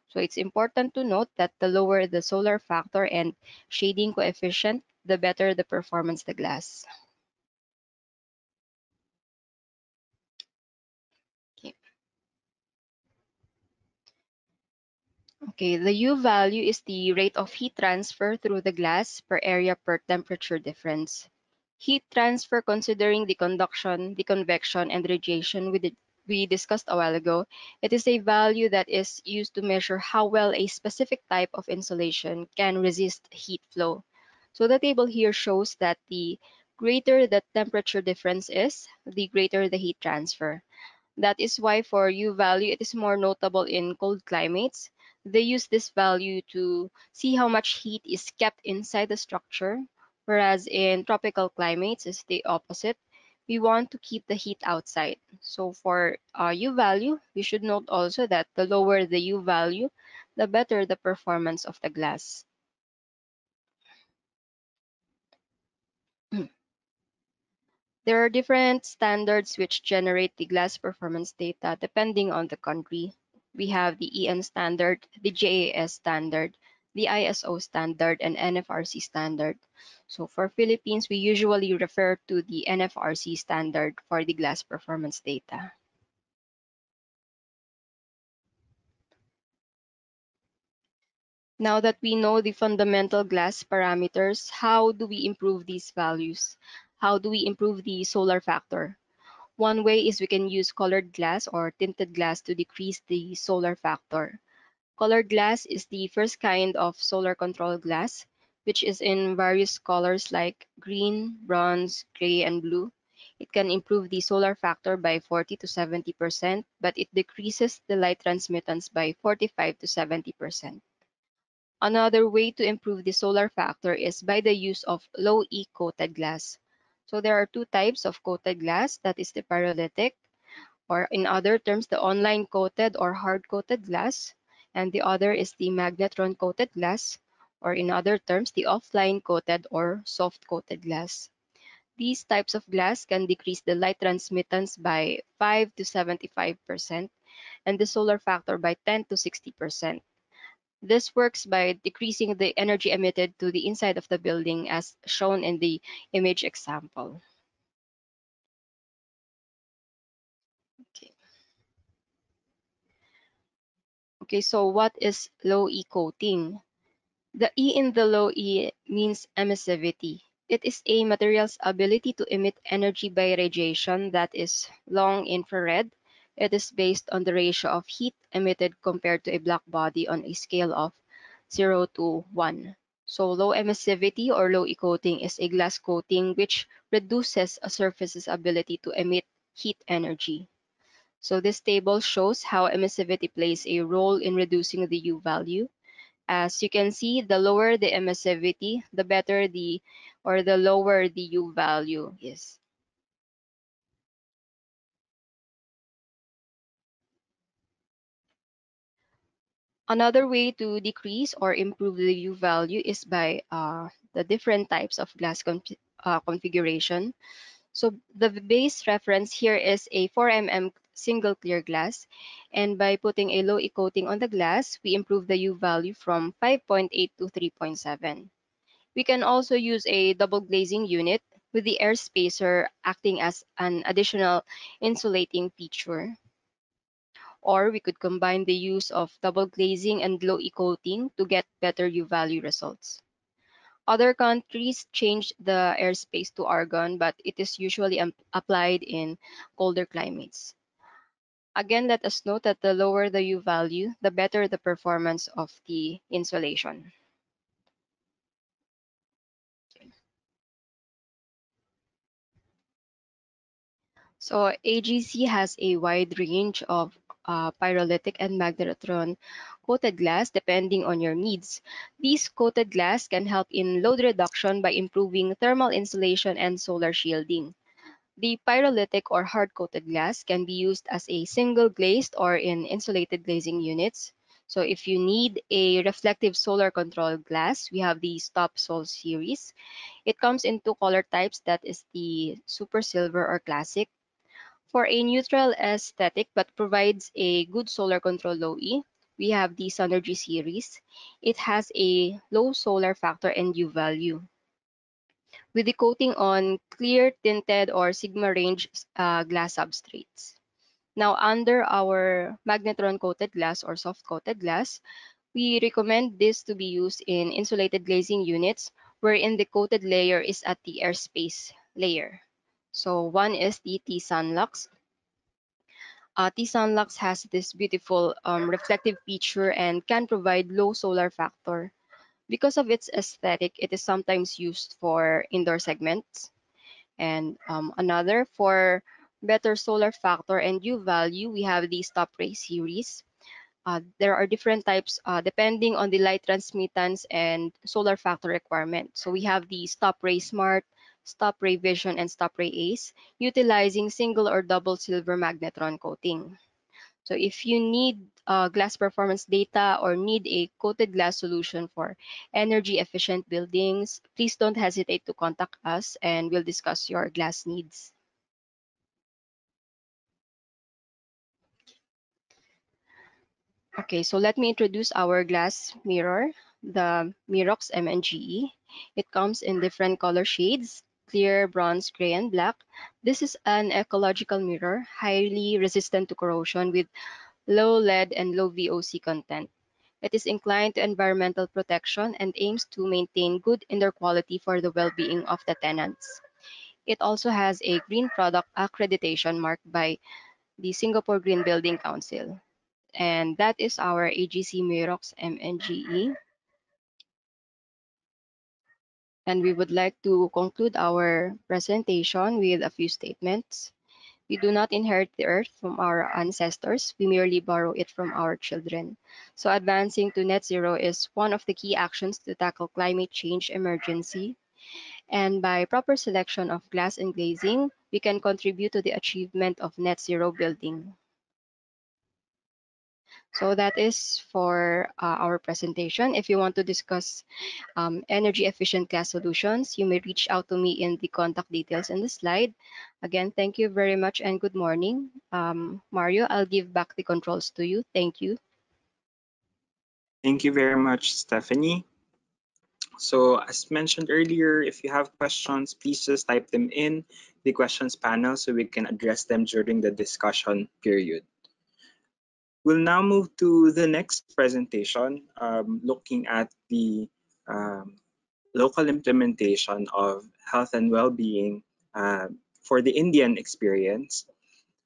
[SPEAKER 4] So it's important to note that the lower the solar factor and shading coefficient, the better the performance of the glass. Okay. Okay, the U value is the rate of heat transfer through the glass per area per temperature difference. Heat transfer considering the conduction, the convection, and radiation we discussed a while ago. It is a value that is used to measure how well a specific type of insulation can resist heat flow. So the table here shows that the greater the temperature difference is, the greater the heat transfer. That is why for U value, it is more notable in cold climates. They use this value to see how much heat is kept inside the structure, whereas in tropical climates, it's the opposite. We want to keep the heat outside. So for U value, we should note also that the lower the U value, the better the performance of the glass. There are different standards which generate the glass performance data depending on the country. We have the EN standard, the JAS standard, the ISO standard, and NFRC standard. So for Philippines, we usually refer to the NFRC standard for the glass performance data. Now that we know the fundamental glass parameters, how do we improve these values? How do we improve the solar factor? One way is we can use colored glass or tinted glass to decrease the solar factor. Colored glass is the first kind of solar control glass, which is in various colors like green, bronze, gray, and blue. It can improve the solar factor by 40 to 70%, but it decreases the light transmittance by 45 to 70%. Another way to improve the solar factor is by the use of low E coated glass. So there are two types of coated glass, that is the pyrolytic, or in other terms, the online coated or hard coated glass, and the other is the magnetron coated glass, or in other terms, the offline coated or soft coated glass. These types of glass can decrease the light transmittance by 5 to 75% and the solar factor by 10 to 60%. This works by decreasing the energy emitted to the inside of the building as shown in the image example. Okay. Okay, so what is low E coating? The E in the low E means emissivity. It is a material's ability to emit energy by radiation that is long infrared. It is based on the ratio of heat emitted compared to a black body on a scale of 0 to 1. So low emissivity or low E coating is a glass coating which reduces a surface's ability to emit heat energy. So this table shows how emissivity plays a role in reducing the U value. As you can see, the lower the emissivity, the better the lower the U value is. Another way to decrease or improve the U value is by the different types of glass configuration. So the base reference here is a 4 mm single clear glass, and by putting a low E coating on the glass, we improve the U value from 5.8 to 3.7. We can also use a double glazing unit with the air spacer acting as an additional insulating feature. Or we could combine the use of double glazing and low E coating to get better U value results. Other countries changed the airspace to argon, but it is usually applied in colder climates. Again, let us note that the lower the U value, the better the performance of the insulation. So AGC has a wide range of pyrolytic and magnetron coated glass depending on your needs. These coated glass can help in load reduction by improving thermal insulation and solar shielding. The pyrolytic or hard-coated glass can be used as a single glazed or in insulated glazing units. So if you need a reflective solar control glass, we have the Stop Sol series. It comes in two color types, that is the Super Silver or Classic. For a neutral aesthetic but provides a good solar control low E, we have the Synergy series. It has a low solar factor and U value, with the coating on clear tinted or sigma range glass substrates. Now, under our magnetron coated glass or soft coated glass, we recommend this to be used in insulated glazing units wherein the coated layer is at the airspace layer. So one is the T-Sunlux. T-Sunlux has this beautiful reflective feature and can provide low solar factor. Because of its aesthetic, it is sometimes used for indoor segments. And another, for better solar factor and U value, we have the Stop Ray series. There are different types depending on the light transmittance and solar factor requirement. So we have the Stop Ray Smart, Stop Ray Vision, and Stop Ray Ace, utilizing single or double silver magnetron coating. So if you need glass performance data or need a coated glass solution for energy efficient buildings, please don't hesitate to contact us and we'll discuss your glass needs. Okay, so let me introduce our glass mirror, the Mirox MNGE. It comes in different color shades: clear, bronze, gray, and black. This is an ecological mirror, highly resistant to corrosion with low lead and low VOC content. It is inclined to environmental protection and aims to maintain good indoor quality for the well-being of the tenants. It also has a green product accreditation marked by the Singapore Green Building Council. And that is our AGC Mirox MNGE. And we would like to conclude our presentation with a few statements. We do not inherit the earth from our ancestors, we merely borrow it from our children. So advancing to net zero is one of the key actions to tackle climate change emergency. And by proper selection of glass and glazing, we can contribute to the achievement of net zero building. So that is for our presentation. If you want to discuss energy efficient gas solutions, you may reach out to me in the contact details in the slide. Again, thank you very much and good morning. Mario, I'll give back the controls to you. Thank you.
[SPEAKER 1] Thank you very much, Stephanie. So as mentioned earlier, if you have questions, please just type them in the questions panel so we can address them during the discussion period. We'll now move to the next presentation, looking at the local implementation of health and well-being for the Indian experience.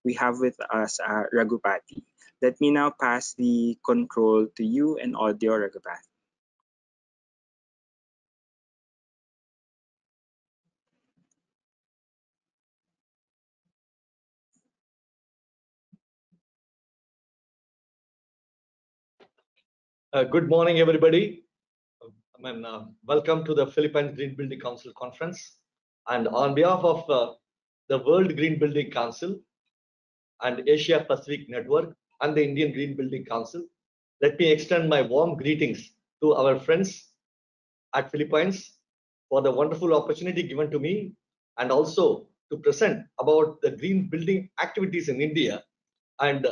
[SPEAKER 1] We have with us Raghupati. Let me now pass the control to you and audio, Raghupati.
[SPEAKER 5] Good morning, everybody. Welcome to the Philippines Green Building Council Conference. And on behalf of the World Green Building Council and Asia Pacific Network and the Indian Green Building Council, let me extend my warm greetings to our friends at Philippines for the wonderful opportunity given to me and also to present about the green building activities in India and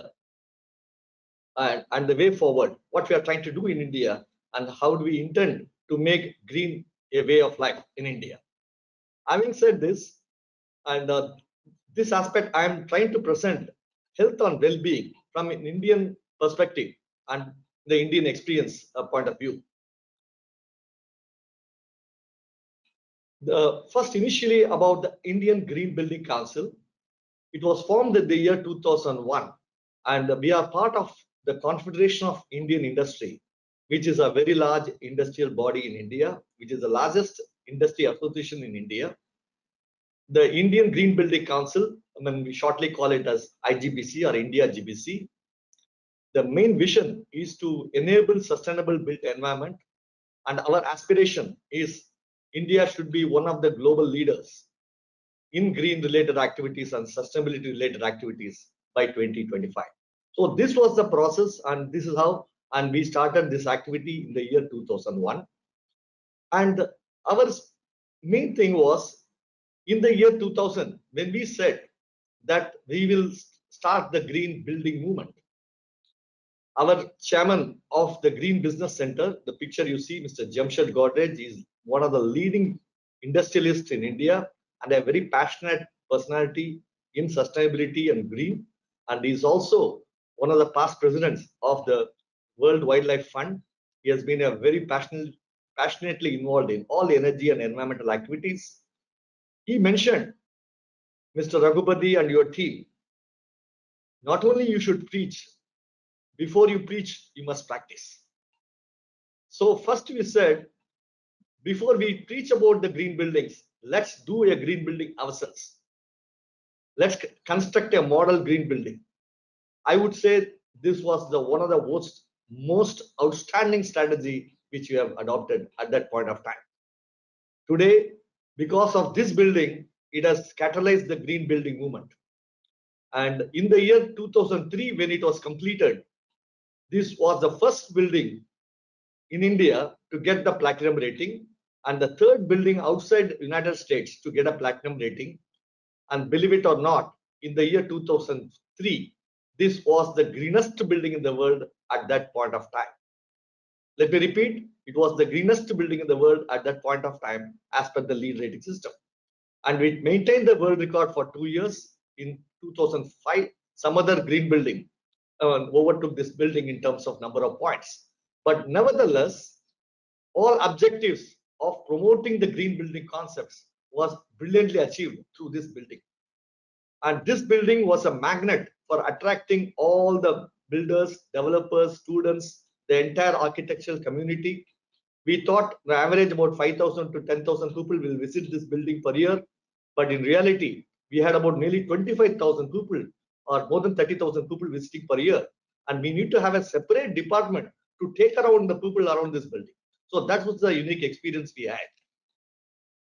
[SPEAKER 5] the way forward, what we are trying to do in India, and how do we intend to make green a way of life in India. Having said this, and this aspect, I am trying to present health and well-being from an Indian perspective and the Indian experience point of view. First, initially about the Indian Green Building Council, it was formed in the year 2001, and we are part of the Confederation of Indian Industry, which is a very large industrial body in India, which is the largest industry association in India. The Indian Green Building Council, we shortly call it as IGBC or India GBC. The main vision is to enable sustainable built environment, and our aspiration is India should be one of the global leaders in green related activities and sustainability related activities by 2025. So this was the process, and this is how, and we started this activity in the year 2001. And our main thing was in the year 2000, when we said that we will start the green building movement. Our chairman of the Green Business Center, the picture you see, Mr. Jamshed Godrej, is one of the leading industrialists in India and a very passionate personality in sustainability and green. And he's also one of the past presidents of the World Wildlife Fund. He has been a very passionately involved in all energy and environmental activities. He mentioned, Mr. Raghupati and your team, not only you should preach, before you preach, you must practice. So first we said, before we preach about the green buildings, let's do a green building ourselves. Let's construct a model green building. I would say this was one of the most outstanding strategy which we have adopted at that point of time. Today, because of this building, it has catalyzed the green building movement. And in the year 2003, when it was completed, this was the first building in India to get the platinum rating, and the third building outside United States to get a platinum rating. And believe it or not, in the year 2003, this was the greenest building in the world at that point of time. Let me repeat, it was the greenest building in the world at that point of time as per the LEED rating system. And we maintained the world record for 2 years. In 2005, some other green building overtook this building in terms of number of points. But nevertheless, all objectives of promoting the green building concepts was brilliantly achieved through this building. And this building was a magnet for attracting all the builders, developers, students, the entire architectural community, We thought the average about 5,000 to 10,000 people will visit this building per year, but in reality, we had about nearly 25,000 people or more than 30,000 people visiting per year. And we need to have a separate department to take around the people around this building. So that was the unique experience we had.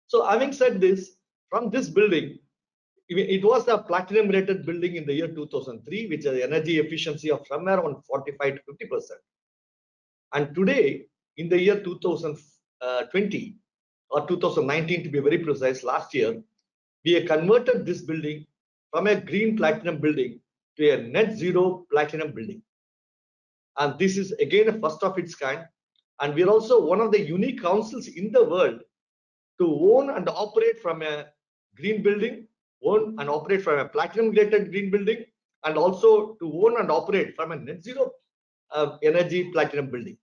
[SPEAKER 5] So having said this, from this building, it was a platinum rated building in the year 2003, which has energy efficiency of somewhere around 45 to 50%. And today, in the year 2020 or 2019 to be very precise, last year, we have converted this building from a green platinum building to a net zero platinum building. And this is again a first of its kind. And we are also one of the unique councils in the world to own and operate from a green building, own and operate from a platinum rated green building, and also to own and operate from a net zero energy platinum building.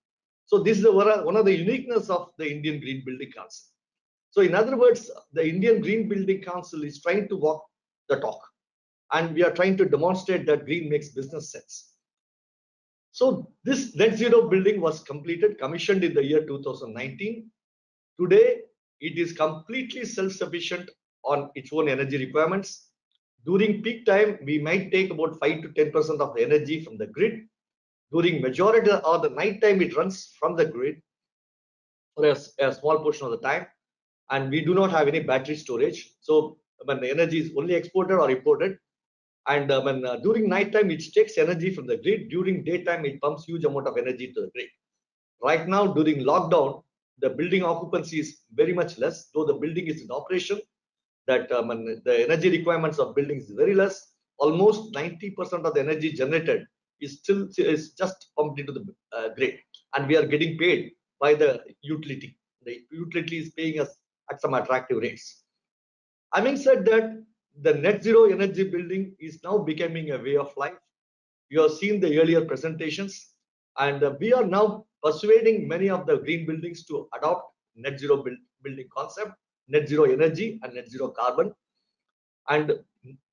[SPEAKER 5] So this is one of the uniqueness of the Indian Green Building Council. So in other words, the Indian Green Building Council is trying to walk the talk, and we are trying to demonstrate that green makes business sense. So this net zero building was completed, commissioned in the year 2019. Today, it is completely self-sufficient on its own energy requirements. During peak time, we might take about 5 to 10% of the energy from the grid. During majority of the night time, it runs from the grid for a small portion of the time. And we do not have any battery storage. So when the energy is only exported or imported, and during night time, it takes energy from the grid. During daytime, it pumps huge amount of energy to the grid. Right now, during lockdown, the building occupancy is very much less, though the building is in operation. That the energy requirements of buildings is very less. Almost 90% of the energy generated is just pumped into the grid, and we are getting paid by the utility. The utility is paying us at some attractive rates. Having said that, the net zero energy building is now becoming a way of life. You have seen the earlier presentations, and we are now persuading many of the green buildings to adopt net zero building concept, net zero energy and net zero carbon. And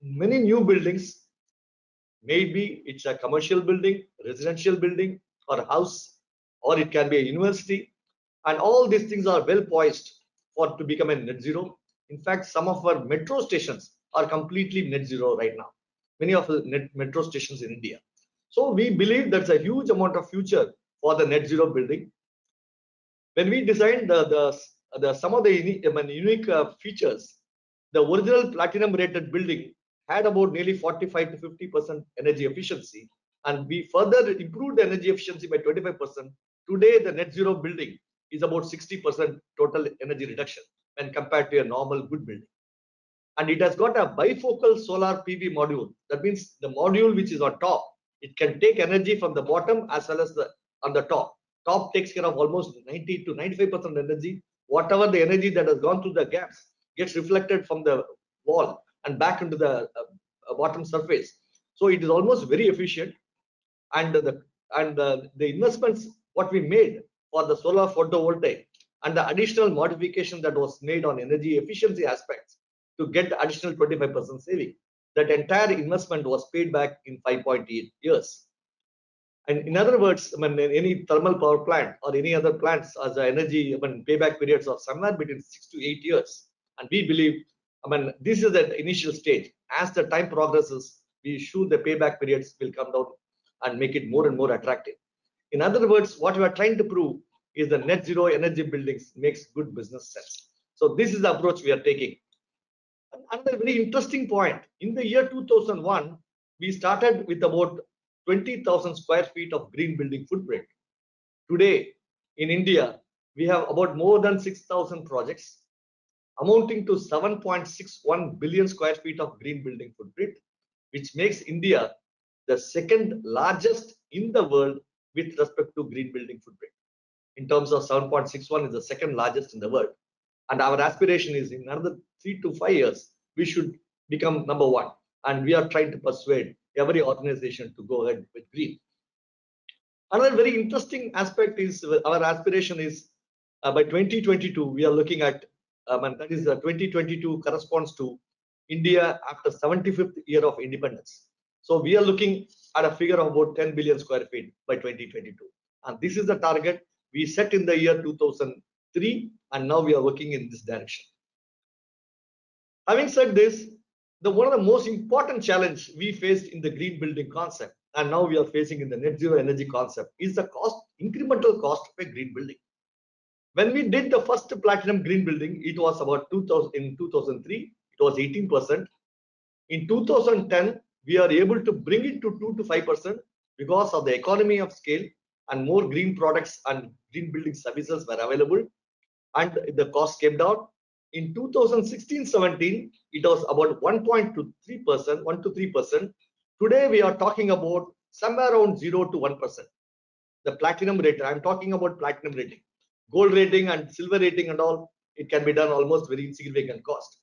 [SPEAKER 5] many new buildings, maybe it's a commercial building, residential building, or a house, or it can be a university, and all these things are well poised for to become a net zero. In fact, some of our metro stations are completely net zero right now, many of the metro stations in India. So we believe there's a huge amount of future for the net zero building. When we designed some of the unique features, the original platinum rated building had about nearly 45 to 50% energy efficiency, and we further improved the energy efficiency by 25%. Today, the net zero building is about 60% total energy reduction when compared to a normal good building. And it has got a bifocal solar PV module. That means the module which is on top, it can take energy from the bottom as well as on the top. Top takes care of almost 90 to 95% energy. Whatever the energy that has gone through the gaps gets reflected from the wall and back into the bottom surface. So it is almost very efficient. And the investments what we made for the solar photovoltaic and the additional modification that was made on energy efficiency aspects to get the additional 25% saving, that entire investment was paid back in 5.8 years. And in other words, any thermal power plant or any other plants as the energy payback periods of somewhere between 6 to 8 years. And we believe, this is the initial stage. As the time progresses, we sure the payback periods will come down and make it more and more attractive. In other words, what we are trying to prove is the net zero energy buildings makes good business sense. So this is the approach we are taking. Another very interesting point, in the year 2001, we started with about 20,000 square feet of green building footprint. Today, in India, we have about more than 6,000 projects, amounting to 7.61 billion square feet of green building footprint, which makes India the second largest in the world with respect to green building footprint. In terms of 7.61 is the second largest in the world. And our aspiration is in another 3 to 5 years, we should become number one. And we are trying to persuade every organization to go ahead with green. Another very interesting aspect is our aspiration is by 2022, we are looking at, that is 2022 corresponds to India after 75th year of independence. So we are looking at a figure of about 10 billion square feet by 2022. And this is the target we set in the year 2003, and now we are working in this direction. Having said this, one of the most important challenge we faced in the green building concept, and now we are facing in the net zero energy concept, is the incremental cost of a green building. When we did the first platinum green building, it was about 2000 in 2003, it was 18%. In 2010, we are able to bring it to 2 to 5% because of the economy of scale, and more green products and green building services were available, and the cost came down. In 2016-17, it was about 1.23%, 1 to 3%. Today, we are talking about somewhere around 0 to 1%. The platinum rate, I'm talking about platinum rating. Gold rating and silver rating and all, it can be done almost very insignificant cost.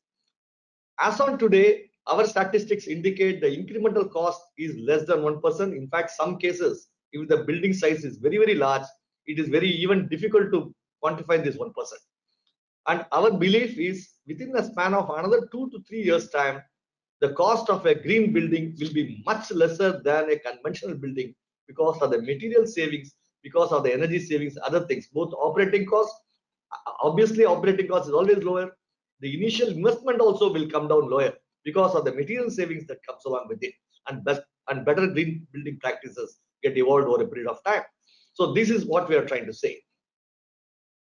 [SPEAKER 5] As on today, our statistics indicate the incremental cost is less than 1%. In fact, some cases, if the building size is very, very large, it is very even difficult to quantify this 1%. And our belief is within the span of another 2 to 3 years time, the cost of a green building will be much lesser than a conventional building because of the material savings, because of the energy savings, other things, both operating costs. Obviously, operating cost is always lower. The initial investment also will come down lower because of the material savings that comes along with it, and better green building practices get evolved over a period of time. So this is what we are trying to say.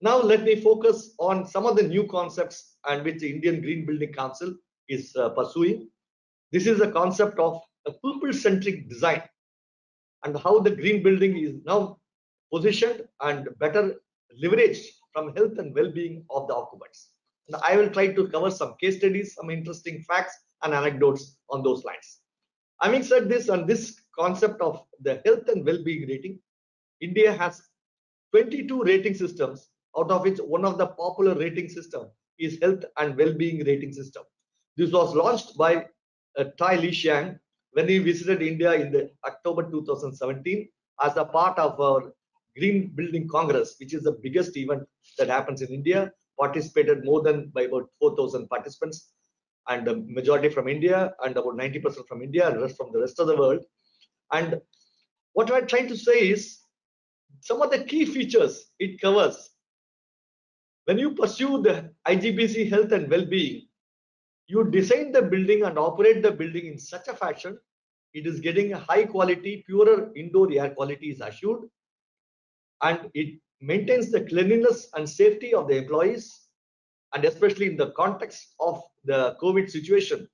[SPEAKER 5] Now let me focus on some of the new concepts and which the Indian Green Building Council is pursuing. This is a concept of a people-centric design and how the green building is now positioned and better leveraged from health and well-being of the occupants. And I will try to cover some case studies, some interesting facts and anecdotes on those lines. Having said this, on this concept of the health and well-being rating, India has 22 rating systems, out of which one of the popular rating system is health and well-being rating system. This was launched by Tai Li Xiang when he visited India in the October 2017 as a part of our Green Building Congress, which is the biggest event that happens in India. Participated more than by about 4,000 participants, and the majority from India and about 90% from India and rest from the rest of the world. And what I'm trying to say is some of the key features it covers. When you pursue the IGBC health and well-being, you design the building and operate the building in such a fashion it is getting a high quality, purer indoor air quality is assured, and it maintains the cleanliness and safety of the employees, and especially in the context of the COVID situation.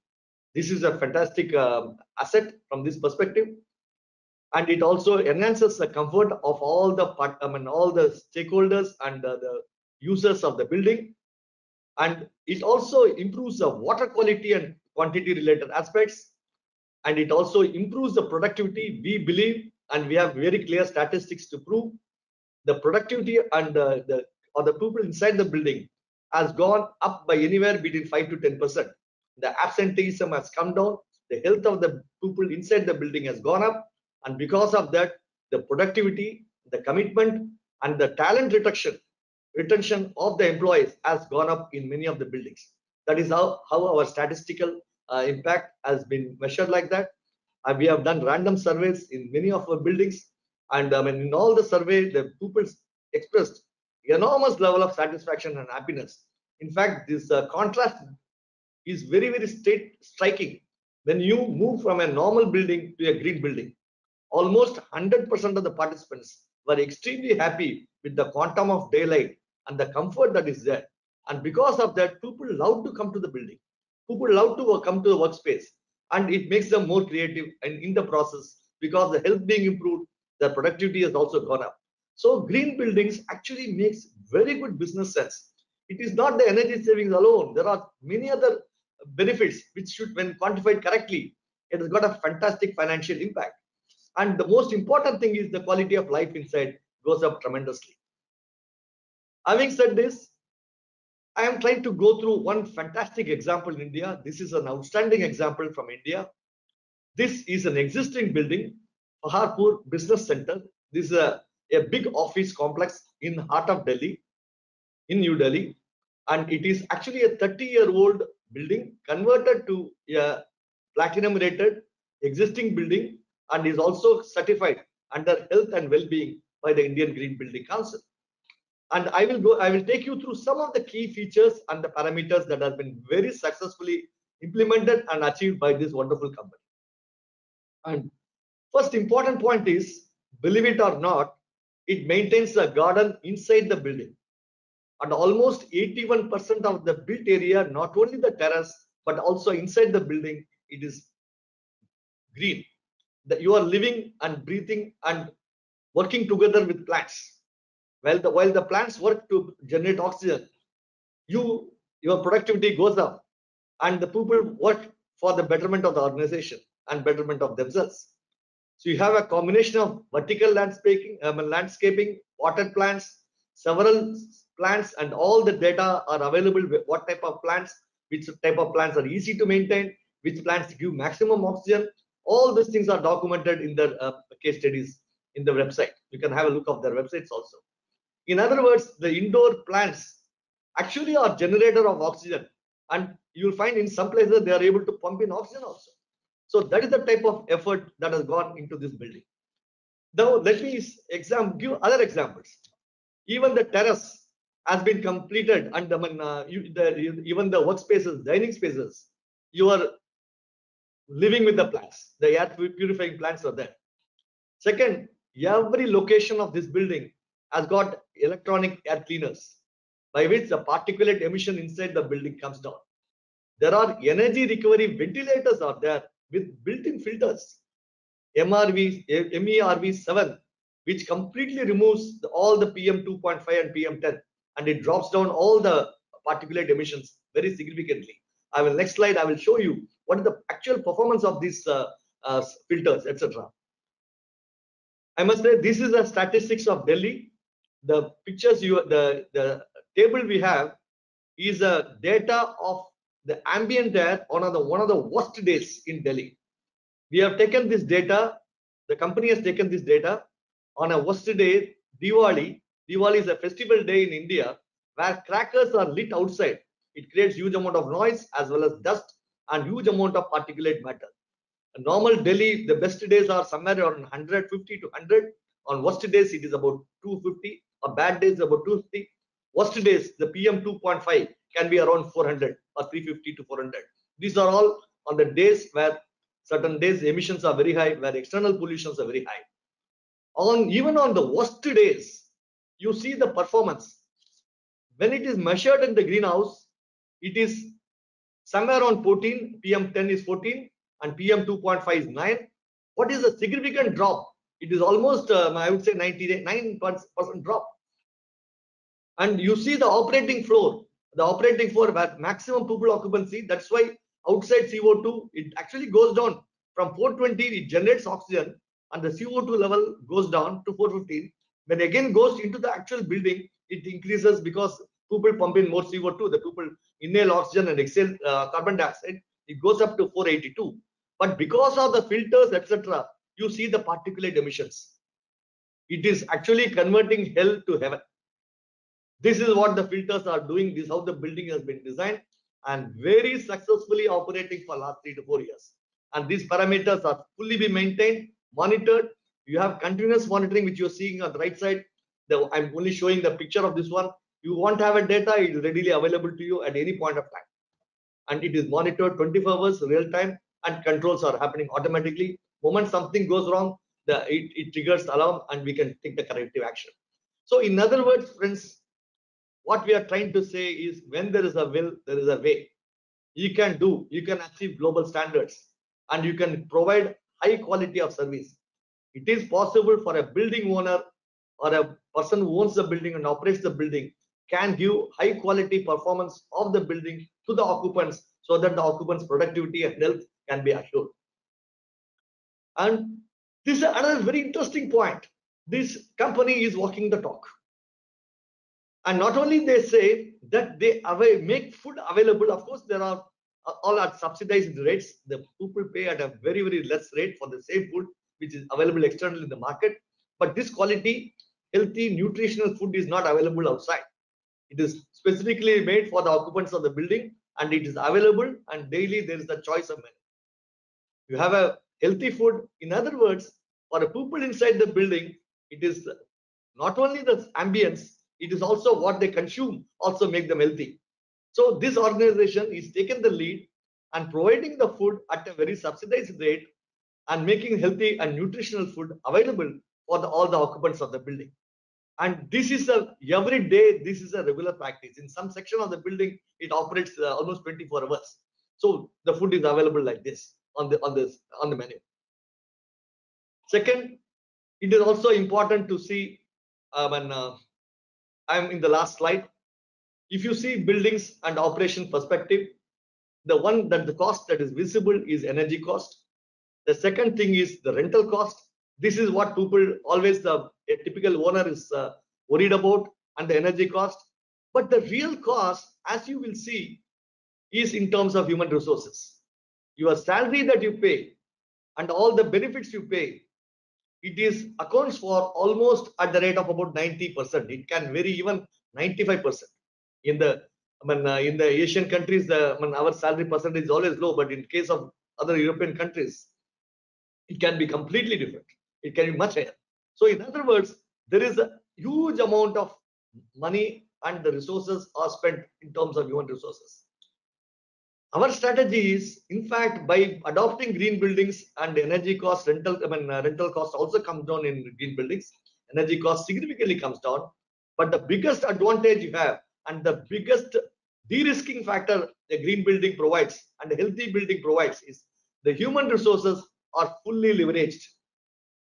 [SPEAKER 5] This is a fantastic asset from this perspective, and it also enhances the comfort of all the all the stakeholders and the users of the building, and it also improves the water quality and quantity related aspects, and it also improves the productivity. We believe, and we have very clear statistics to prove, the productivity and the people inside the building has gone up by anywhere between 5 to 10%. The absenteeism has come down, the health of the people inside the building has gone up, and because of that, the productivity, the commitment, and the talent retention of the employees has gone up in many of the buildings. That is how our statistical impact has been measured like that. And we have done random surveys in many of our buildings, and in all the survey, the people expressed enormous level of satisfaction and happiness. In fact, this contrast is very, very striking. When you move from a normal building to a green building, almost 100% of the participants were extremely happy with the quantum of daylight and the comfort that is there. And because of that, people love to come to the building. People love to come to the workspace, and it makes them more creative. And in the process, because the health being improved, the productivity has also gone up. So green buildings actually makes very good business sense. It is not the energy savings alone. There are many other benefits which should, when quantified correctly, it has got a fantastic financial impact. And the most important thing is the quality of life inside goes up tremendously. Having said this, I am trying to go through one fantastic example in India. This is an outstanding example from India. This is an existing building, Paharpur Business Center. This is a big office complex in the heart of Delhi, in New Delhi. And it is actually a 30-year-old building converted to a platinum rated existing building, and is also certified under health and well-being by the Indian Green Building Council. And I will take you through some of the key features and the parameters that have been very successfully implemented and achieved by this wonderful company. And first important point is, believe it or not, it maintains a garden inside the building. And almost 81% of the built area, not only the terrace, but also inside the building, it is green. That you are living and breathing and working together with plants. While the plants work to generate oxygen, your productivity goes up, and the people work for the betterment of the organization and betterment of themselves. So you have a combination of vertical landscaping, potted plants, several plants, and all the data are available. What type of plants, which type of plants are easy to maintain, which plants give maximum oxygen. All these things are documented in the case studies in the website. You can have a look of their websites also. In other words, the indoor plants actually are generator of oxygen, and you'll find in some places they are able to pump in oxygen also. So that is the type of effort that has gone into this building. Now let me give other examples. Even the terrace has been completed, and even the workspaces, dining spaces, you are living with the plants. The air purifying plants are there. Second, every location of this building has got electronic air cleaners, by which the particulate emission inside the building comes down. There are energy recovery ventilators are there with built-in filters, MERV7, which completely removes all the PM 2.5 and PM 10, and it drops down all the particulate emissions very significantly. Next slide, I will show you what is the actual performance of these filters, etc. I must say this is the statistics of Delhi. The pictures the table we have is a data of the ambient air on one of the worst days in Delhi. We have taken this data, the company has taken this data on a worst day, Diwali. Diwali is a festival day in India where crackers are lit outside. It creates huge amount of noise as well as dust and huge amount of particulate matter. A normal Delhi, the best days are somewhere around 150 to 100. On worst days, it is about 250. Or bad days, about 250. Worst days, the PM 2.5 can be around 400 or 350 to 400. These are all on the days where certain days emissions are very high, where external pollutions are very high. Even on the worst days, you see the performance. When it is measured in the greenhouse, it is somewhere around 14, PM 10 is 14, and PM 2.5 is 9. What is the significant drop? It is almost, I would say, 99% drop. And you see the operating floor where maximum people occupancy. That's why outside CO2, it actually goes down from 420, it generates oxygen, and the CO2 level goes down to 415. When again goes into the actual building, it increases because people pump in more CO2, the people inhale oxygen and exhale carbon dioxide, it goes up to 482. But because of the filters, etc., you see the particulate emissions. It is actually converting hell to heaven. This is what the filters are doing. This is how the building has been designed and very successfully operating for last 3 to 4 years. And these parameters are fully be maintained, monitored. You have continuous monitoring, which you're seeing on the right side. I'm only showing the picture of this one. You want to have a data, it is readily available to you at any point of time. And it is monitored 24 hours real time, and controls are happening automatically. Moment something goes wrong, it triggers alarm and we can take the corrective action. So in other words, friends, what we are trying to say is when there is a will, there is a way. You can achieve global standards, and you can provide high quality of service. It is possible for a building owner or a person who owns the building and operates the building can give high quality performance of the building to the occupants so that the occupants' productivity and health can be assured. And this is another very interesting point. This company is walking the talk. And not only they say that they make food available, of course, there are all at subsidized rates. The people pay at a very, very less rate for the same food, which is available externally in the market. But this quality, healthy, nutritional food is not available outside. It is specifically made for the occupants of the building, and it is available, and daily there is a choice of menu. You have a healthy food. In other words, for the people inside the building, it is not only the ambience, It is also what they consume also make them healthy. So this organization is taking the lead and providing the food at a very subsidized rate and making healthy and nutritional food available for all the occupants of the building. And this is a every day, this is a regular practice. In some section of the building, it operates almost 24 hours. So the food is available like this on the menu. Second, it is also important to see when I'm in the last slide. If you see buildings and operation perspective, the one that the cost that is visible is energy cost. The second thing is the rental cost. This is what people always a typical owner is worried about, and the energy cost. But the real cost, as you will see, is in terms of human resources. Your salary that you pay and all the benefits you pay, it is accounts for almost at the rate of about 90%. It can vary even 95%. In the in the Asian countries, our salary percentage is always low, but in case of other European countries, it can be completely different. It can be much higher. So in other words, there is a huge amount of money and the resources are spent in terms of human resources. Our strategy is, in fact, by adopting green buildings and energy cost, rental cost also comes down in green buildings. Energy cost significantly comes down. But the biggest advantage you have and the biggest de-risking factor the green building provides and a healthy building provides is the human resources are fully leveraged.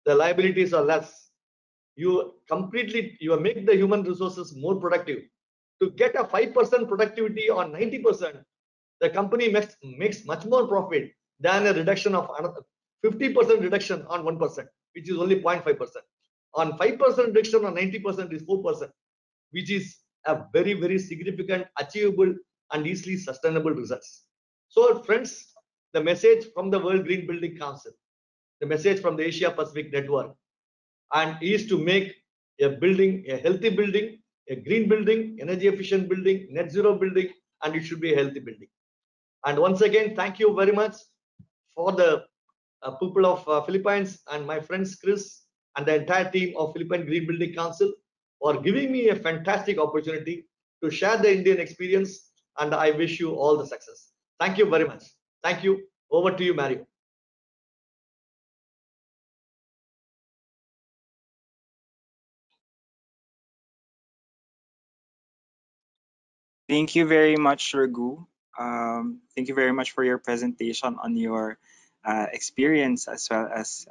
[SPEAKER 5] The liabilities are less. You make the human resources more productive. To get a 5% productivity on 90%, the company makes much more profit than a reduction of another 50% reduction on 1%, which is only 0.5%. On 5% reduction on 90% is 4%, which is a very, very significant, achievable, and easily sustainable results. So, friends, the message from the World Green Building Council, the message from the Asia Pacific Network, and is to make a building a healthy building, a green building, energy efficient building, net zero building, and it should be a healthy building. And once again, thank you very much for the people of Philippines and my friends Chris and the entire team of Philippine Green Building Council for giving me a fantastic opportunity to share the Indian experience, and I wish you all the success. Thank you very much. Thank you. Over to you, Mario.
[SPEAKER 1] Thank you very much, Raghu. Thank you very much for your presentation on your experience as well as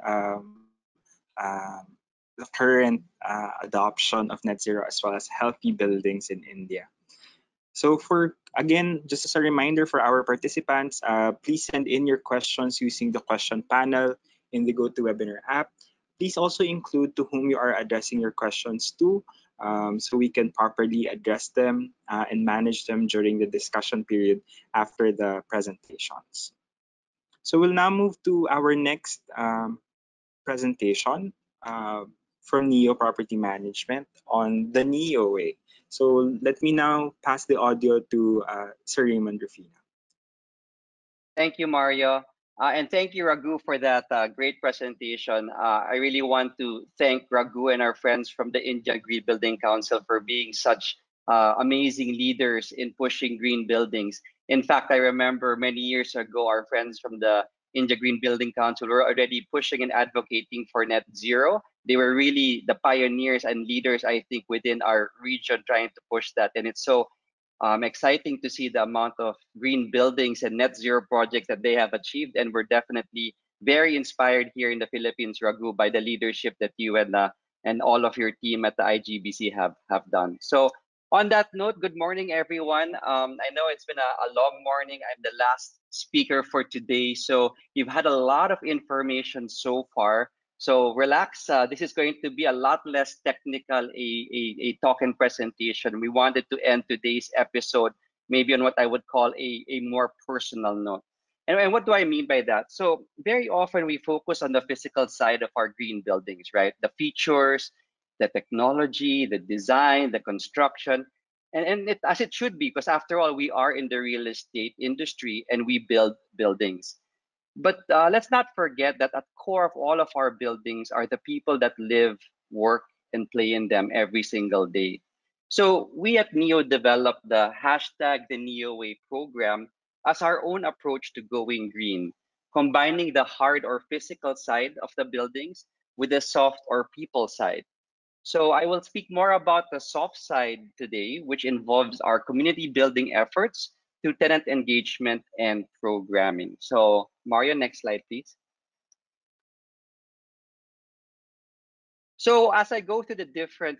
[SPEAKER 1] the current adoption of net zero as well as healthy buildings in India. So again, just as a reminder for our participants, please send in your questions using the question panel in the GoToWebinar app. Please also include to whom you are addressing your questions to, so we can properly address them and manage them during the discussion period after the presentations. So we'll now move to our next presentation from NEO Property Management on the NEO way. So let me now pass the audio to Sir Raymond Rufina.
[SPEAKER 6] Thank you, Mario. And thank you, Raghu, for that great presentation. I really want to thank Raghu and our friends from the Indian Green Building Council for being such amazing leaders in pushing green buildings. In fact, I remember many years ago, our friends from the India Green Building Council were already pushing and advocating for net zero. They were really the pioneers and leaders, I think, within our region trying to push that. And it's so exciting to see the amount of green buildings and net zero projects that they have achieved. And we're definitely very inspired here in the Philippines, Raghu, by the leadership that you and all of your team at the IGBC have done. So on that note, good morning, everyone. I know it's been a long morning. I'm the last speaker for today. So you've had a lot of information so far. So relax. This is going to be a lot less technical, a talk and presentation. We wanted to end today's episode maybe on what I would call a more personal note. And what do I mean by that? So very often we focus on the physical side of our green buildings, right? The features, the technology, the design, the construction, and as it should be, because after all, we are in the real estate industry and we build buildings. But let's not forget that at core of all of our buildings are the people that live, work, and play in them every single day. So we at NEO developed the hashtag the NEO Way program as our own approach to going green, combining the hard or physical side of the buildings with the soft or people side. So I will speak more about the soft side today, which involves our community building efforts to tenant engagement and programming. So Mario, next slide, please. So as I go through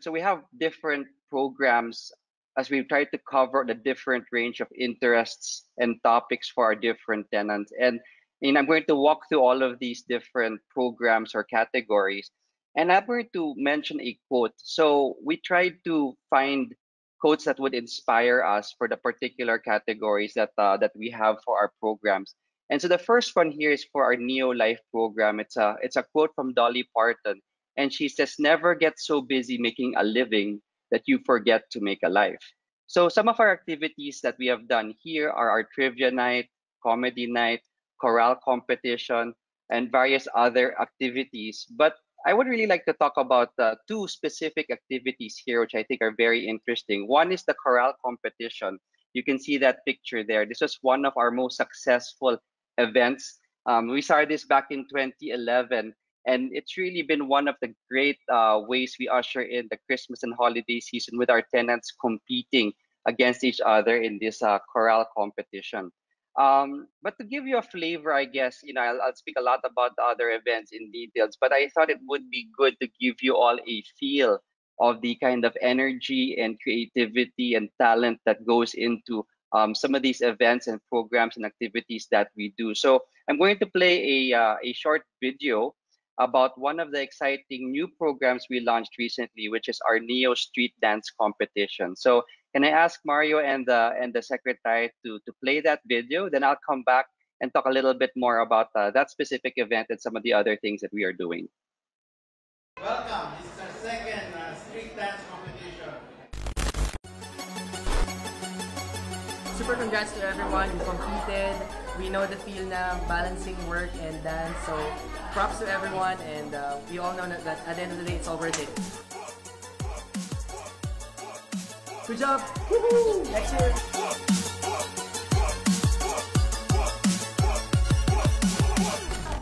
[SPEAKER 6] so we have different programs as we try to cover the different range of interests and topics for our different tenants. And I'm going to walk through all of these different programs or categories. And I'm going to mention a quote. So we tried to find quotes that would inspire us for the particular categories that we have for our programs. And so the first one here is for our Neo Life program. It's a quote from Dolly Parton, and she says, "Never get so busy making a living that you forget to make a life." So some of our activities that we have done here are our trivia night, comedy night, chorale competition, and various other activities. But I would really like to talk about two specific activities here, which I think are very interesting. One is the chorale competition. You can see that picture there. This was one of our most successful events. We started this back in 2011, and it's really been one of the great ways we usher in the Christmas and holiday season with our tenants competing against each other in this chorale competition. But to give you a flavor, I guess, I'll speak a lot about the other events in details, but I thought it would be good to give you all a feel of the kind of energy and creativity and talent that goes into some of these events and programs and activities that we do. So I'm going to play a short video about one of the exciting new programs we launched recently, which is our Neo Street Dance Competition. So can I ask Mario and the secretary to play that video? Then I'll come back and talk a little bit more about that specific event and some of the other things that we are doing.
[SPEAKER 7] Welcome. This is our second street dance competition.
[SPEAKER 8] Super congrats to everyone who competed. We know the feel na balancing work and dance. So props to everyone, and we all know that at the end of the day, it's all worth it. Good job! Woohoo! Next year!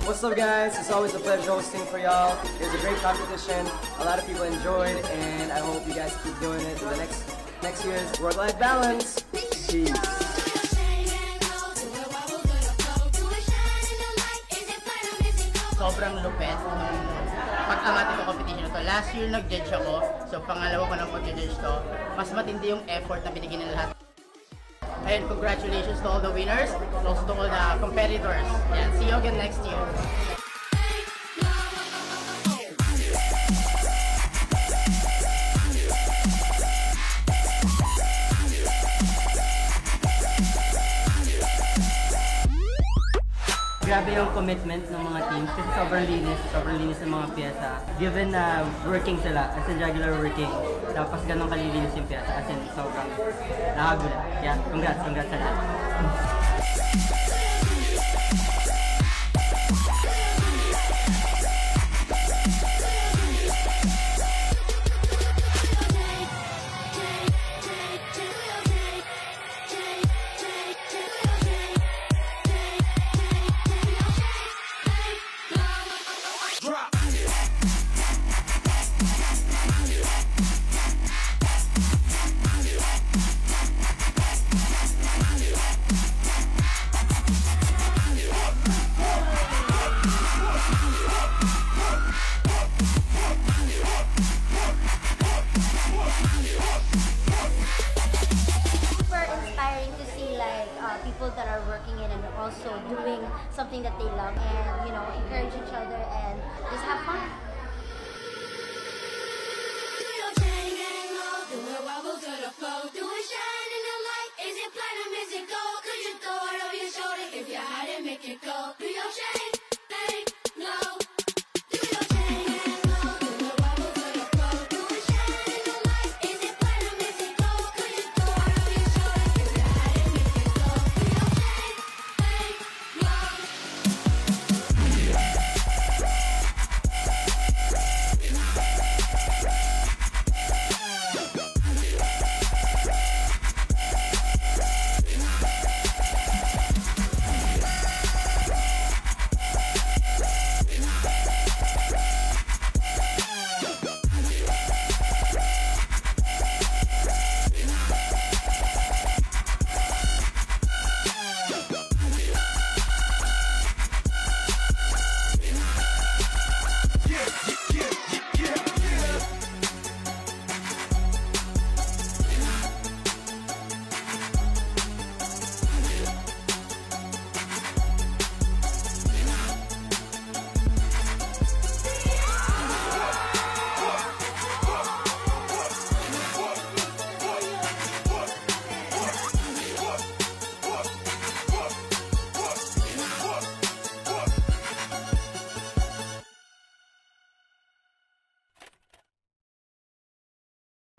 [SPEAKER 8] What's up, guys? It's always a pleasure hosting for y'all. It was a great competition. A lot of people enjoyed, and I hope you guys keep doing it in the next year's work-life balance. Peace.
[SPEAKER 7] Sobrang lupet nung pag-angat ito competition ito. Last year nag-judge ako, so pangalawa ko ng pag-judge to. Mas matindi yung effort na binigyan ng lahat. And congratulations to all the winners and also to all the competitors. Yeah, see you again next year.
[SPEAKER 8] Grabe yung commitment ng mga teams kasi sobrang linis ng mga pyesa. Given na working sila, as in regular working, tapos ganun kalilinis yung pyesa, as in sobrang nakagulat. Yeah, congrats sa lahat.
[SPEAKER 9] people that are working in and also doing something that they love, and encourage each other and just have fun.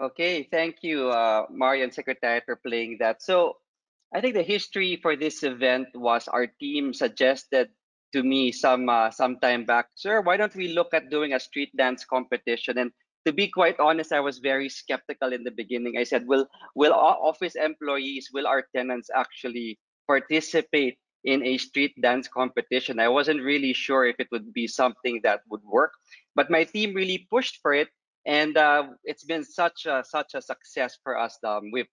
[SPEAKER 6] Okay, thank you, Mario and Secretary, for playing that. So I think the history for this event was our team suggested to me some time back, sir, why don't we look at doing a street dance competition? And to be quite honest, I was very skeptical in the beginning. I said, will our office employees, will our tenants actually participate in a street dance competition? I wasn't really sure if it would be something that would work, but my team really pushed for it, and it's been such a success for us.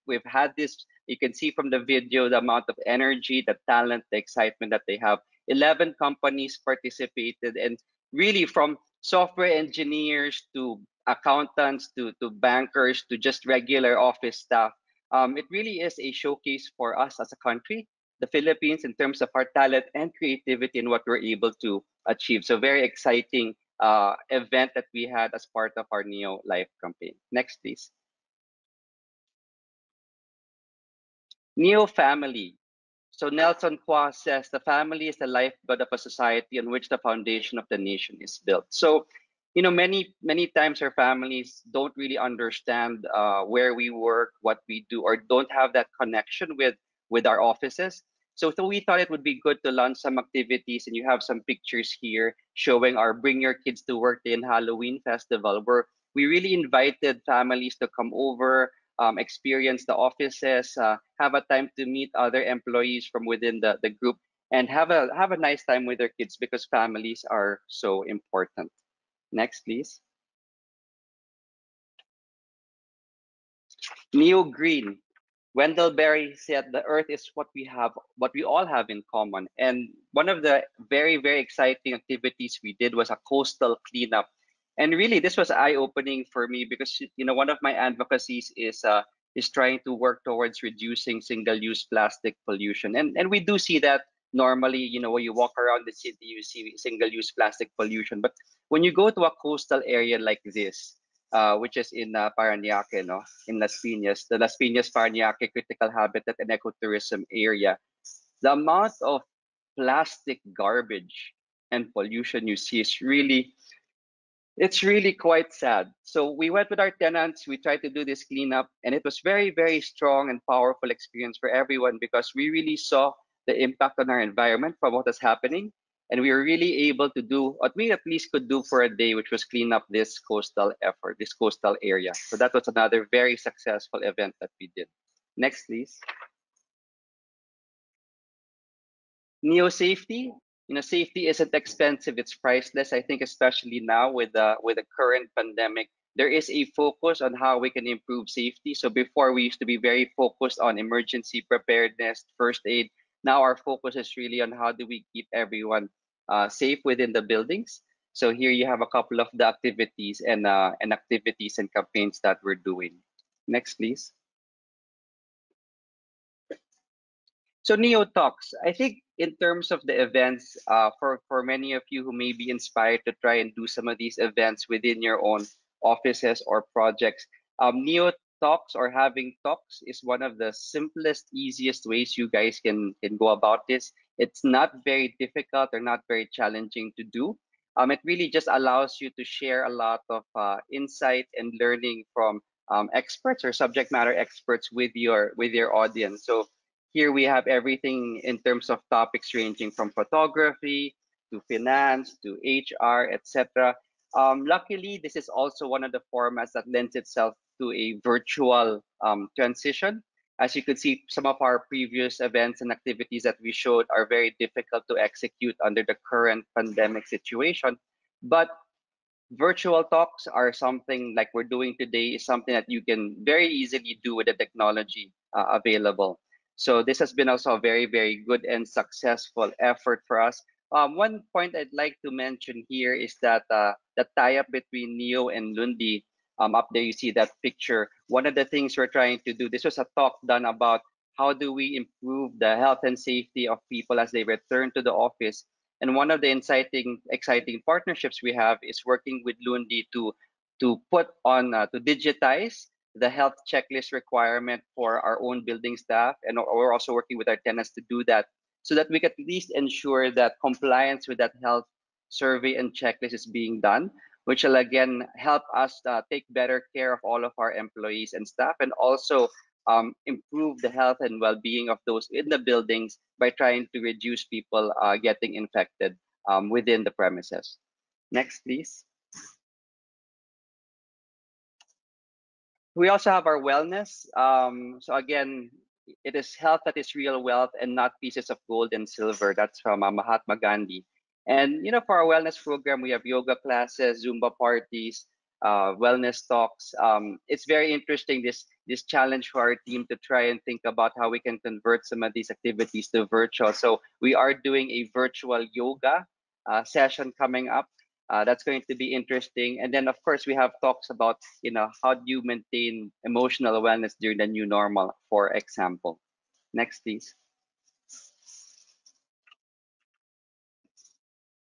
[SPEAKER 6] We've had this. You can see from the video the amount of energy, the talent, the excitement that they have. 11 companies participated, and really from software engineers to accountants to bankers to just regular office staff. It really is a showcase for us as a country, the Philippines, in terms of our talent and creativity and what we're able to achieve. So very exciting event that we had as part of our Neo Life campaign. Next, please. Neo family. So Nelson Qua says the family is the lifeblood of a society on which the foundation of the nation is built. So, many times our families don't really understand where we work, what we do, or don't have that connection with our offices. So we thought it would be good to launch some activities, and you have some pictures here showing our Bring Your Kids to Work Day and Halloween Festival, where we really invited families to come over, experience the offices, have a time to meet other employees from within the group, and have a nice time with their kids, because families are so important. Next, please. Neo Green. Wendell Berry said the earth is what we all have in common. And one of the very, very exciting activities we did was a coastal cleanup. And really, this was eye-opening for me, because one of my advocacies is trying to work towards reducing single-use plastic pollution. And we do see that normally, when you walk around the city, you see single-use plastic pollution. But when you go to a coastal area like this, which is in Parañaque, no, in Las Piñas, the Las Piñas Parañaque Critical Habitat and Ecotourism area, the amount of plastic garbage and pollution you see is really quite sad. So we went with our tenants, we tried to do this cleanup, and it was very, very strong and powerful experience for everyone, because we really saw the impact on our environment from what is happening. And we were really able to do what we at least could do for a day, which was clean up this coastal effort, this coastal area. So that was another very successful event that we did. Next, please. Neo safety. Safety isn't expensive; it's priceless. I think, especially now with the current pandemic, there is a focus on how we can improve safety. So before, we used to be very focused on emergency preparedness, first aid. Now our focus is really on how do we keep everyone safe within the buildings. So here you have a couple of the activities and activities and campaigns that we're doing. Next, please. So Neo Talks, I think in terms of the events, for many of you who may be inspired to try and do some of these events within your own offices or projects, Neo Talks or having talks is one of the simplest, easiest ways you guys can go about this. It's not very difficult or not very challenging to do. It really just allows you to share a lot of insight and learning from experts or subject matter experts with your audience. So here we have everything in terms of topics ranging from photography to finance to HR, etc. Luckily, this is also one of the formats that lends itself to a virtual transition. As you could see, some of our previous events and activities that we showed are very difficult to execute under the current pandemic situation. But virtual talks are something like we're doing today, is something that you can very easily do with the technology available. So this has been also a very, very good and successful effort for us. One point I'd like to mention here is that the tie-up between Neo and Lundi, up there you see that picture. One of the things we're trying to do, this was a talk done about how do we improve the health and safety of people as they return to the office. And one of the exciting partnerships we have is working with Lundi to put on to digitize the health checklist requirement for our own building staff, and we're also working with our tenants to do that, so that we can at least ensure that compliance with that health survey and checklist is being done. which will again help us take better care of all of our employees and staff, and also improve the health and well-being of those in the buildings by trying to reduce people getting infected within the premises. Next, please. We also have our wellness. So again, it is health that is real wealth and not pieces of gold and silver. That's from Mahatma Gandhi. And for our wellness program, we have yoga classes, Zumba parties, wellness talks. It's very interesting, this challenge for our team to try and think about how we can convert some of these activities to virtual. So we are doing a virtual yoga session coming up. That's going to be interesting. And then, of course, we have talks about, how do you maintain emotional wellness during the new normal, for example. Next, please.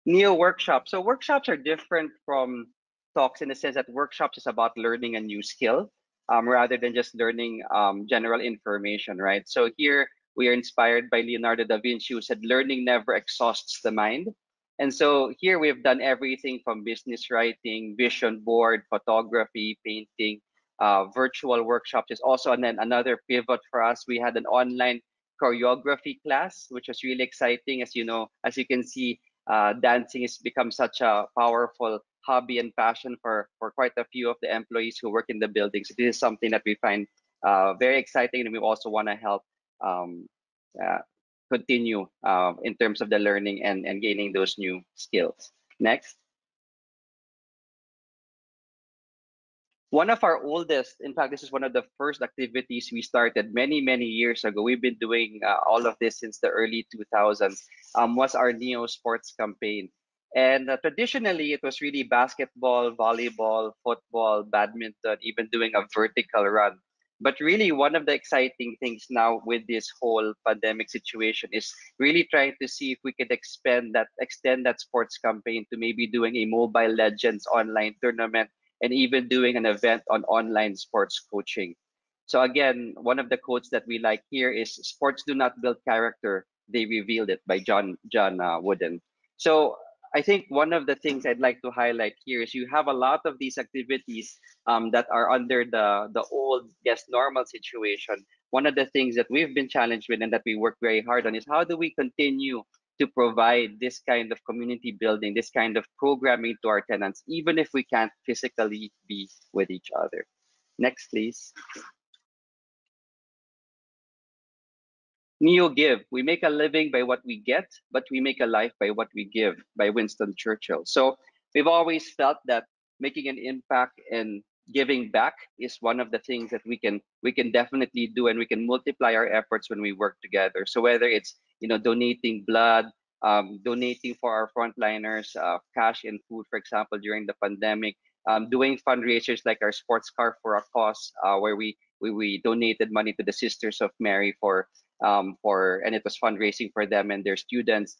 [SPEAKER 6] Neo workshops. So workshops are different from talks in the sense that workshops is about learning a new skill rather than just learning general information, right? So here we are inspired by Leonardo da Vinci, who said, learning never exhausts the mind. And so here we've done everything from business writing, vision board, photography, painting, virtual workshops is also, and then another pivot for us. We had an online choreography class, which was really exciting. As you know, as you can see, dancing has become such a powerful hobby and passion for quite a few of the employees who work in the building. So this is something that we find very exciting, and we also want to help um, continue in terms of the learning and gaining those new skills. Next. One of our oldest, in fact, this is one of the first activities we started many, many years ago. We've been doing all of this since the early 2000s, was our Neo Sports campaign. And traditionally, it was really basketball, volleyball, football, badminton, even doing a vertical run. But really, one of the exciting things now with this whole pandemic situation is really trying to see if we could extend that sports campaign to maybe doing a Mobile Legends online tournament and even doing an event on online sports coaching. So again, one of the quotes that we like here is, "Sports do not build character; they revealed it," by John Wooden. So I think one of the things I'd like to highlight here is you have a lot of these activities that are under the old guest normal situation. One of the things that we've been challenged with and that we work very hard on is how do we continue to provide this kind of community building, this kind of programming to our tenants, even if we can't physically be with each other. Next, please. Neo Give. We make a living by what we get, but we make a life by what we give, by Winston Churchill. So we've always felt that making an impact and giving back is one of the things that we can definitely do, and we can multiply our efforts when we work together. So whether it's donating blood, donating for our frontliners, cash and food, for example, during the pandemic, doing fundraisers like our sports car for a cause, where we donated money to the Sisters of Mary and it was fundraising for them and their students.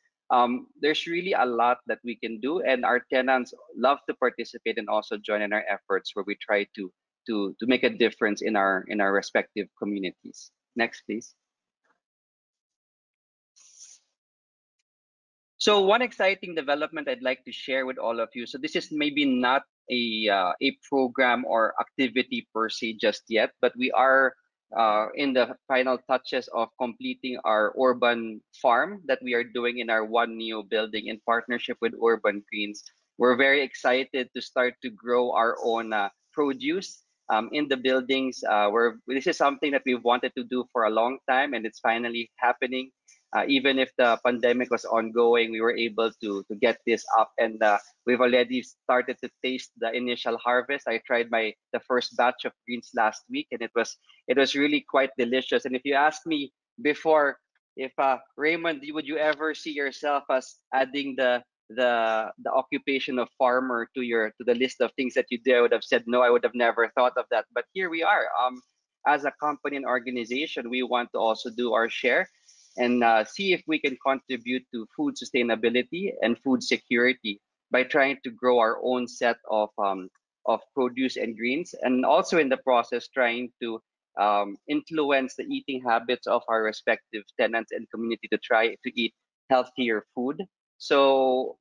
[SPEAKER 6] There's really a lot that we can do, and our tenants love to participate and also join in our efforts where we try to make a difference in our respective communities. Next, please. So one exciting development I'd like to share with all of you. So this is maybe not a program or activity per se just yet, but we are in the final touches of completing our urban farm that we are doing in our One Neo building in partnership with Urban Greens. We're very excited to start to grow our own produce in the buildings. This is something that we've wanted to do for a long time, and it's finally happening. Even if the pandemic was ongoing, we were able to get this up, and we've already started to taste the initial harvest. I tried the first batch of greens last week, and it was really quite delicious. And if you asked me before, if Raymond, would you ever see yourself as adding the occupation of farmer to the list of things that you do, I would have said no. I would have never thought of that. But here we are. As a company and organization, we want to also do our share and see if we can contribute to food sustainability and food security by trying to grow our own set of produce and greens, and also in the process trying to influence the eating habits of our respective tenants and community to try to eat healthier food. So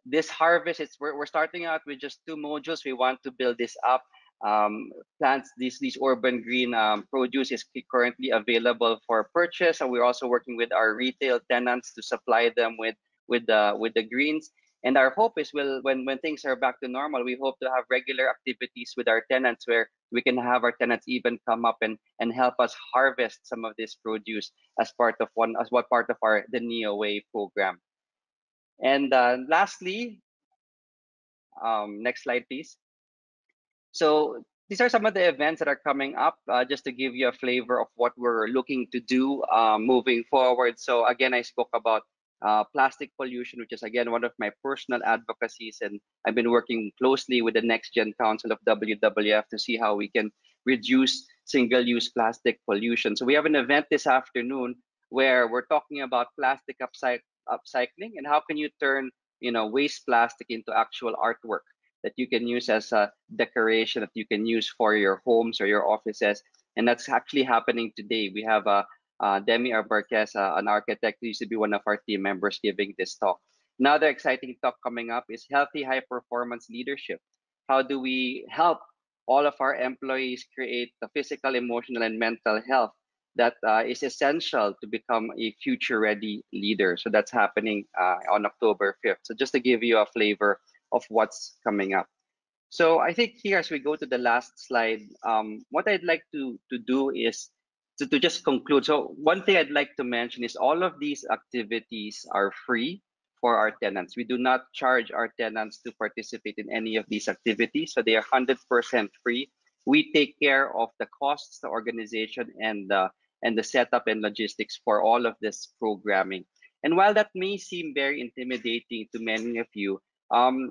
[SPEAKER 6] this harvest, we're starting out with just 2 modules. We want to build this up. Plants, these urban green produce is currently available for purchase, and we're also working with our retail tenants to supply them with the greens. And our hope is, when things are back to normal, we hope to have regular activities with our tenants where we can have our tenants even come up and help us harvest some of this produce as part of our the Neo Way program. And lastly, next slide, please. So these are some of the events that are coming up, just to give you a flavor of what we're looking to do moving forward. So again, I spoke about plastic pollution, which is again one of my personal advocacies, and I've been working closely with the Next Gen Council of WWF to see how we can reduce single-use plastic pollution. So we have an event this afternoon where we're talking about plastic upcycling and how can you turn waste plastic into actual artwork that you can use as a decoration, that you can use for your homes or your offices. And that's actually happening today. We have Demi Albarquez, an architect who used to be one of our team members, giving this talk. Another exciting talk coming up is healthy high performance leadership. How do we help all of our employees create the physical, emotional, and mental health that is essential to become a future ready leader? So that's happening on October 5th. So just to give you a flavor of what's coming up. So I think here, as we go to the last slide, what I'd like to do is to just conclude. So one thing I'd like to mention is all of these activities are free for our tenants. We do not charge our tenants to participate in any of these activities, so they are 100% free. We take care of the costs, the organization, and the setup and logistics for all of this programming. And while that may seem very intimidating to many of you,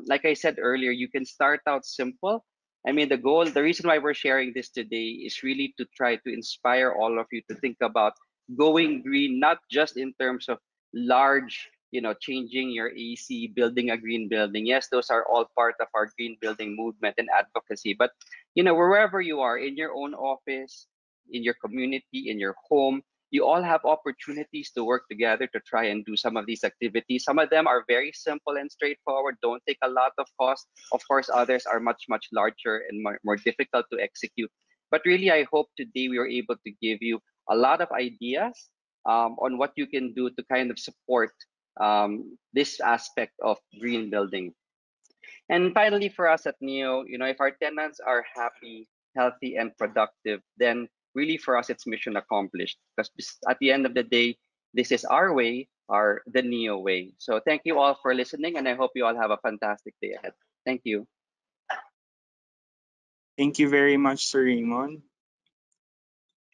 [SPEAKER 6] like I said earlier, you can start out simple. I mean, the reason why we're sharing this today is really to try to inspire all of you to think about going green, not just in terms of large, changing your AC, building a green building. Yes, those are all part of our green building movement and advocacy. But, wherever you are, in your own office, in your community, in your home, you all have opportunities to work together to try and do some of these activities. Some of them are very simple and straightforward, don't take a lot of cost. Of course, others are much, much larger and more difficult to execute. But really, I hope today we were able to give you a lot of ideas on what you can do to kind of support this aspect of green building. And finally, for us at Neo, if our tenants are happy, healthy, and productive, then really for us, it's mission accomplished. Because at the end of the day, this is our way, the Neo way. So thank you all for listening, and I hope you all have a fantastic day ahead. Thank you.
[SPEAKER 1] Thank you very much, Sir Raymond.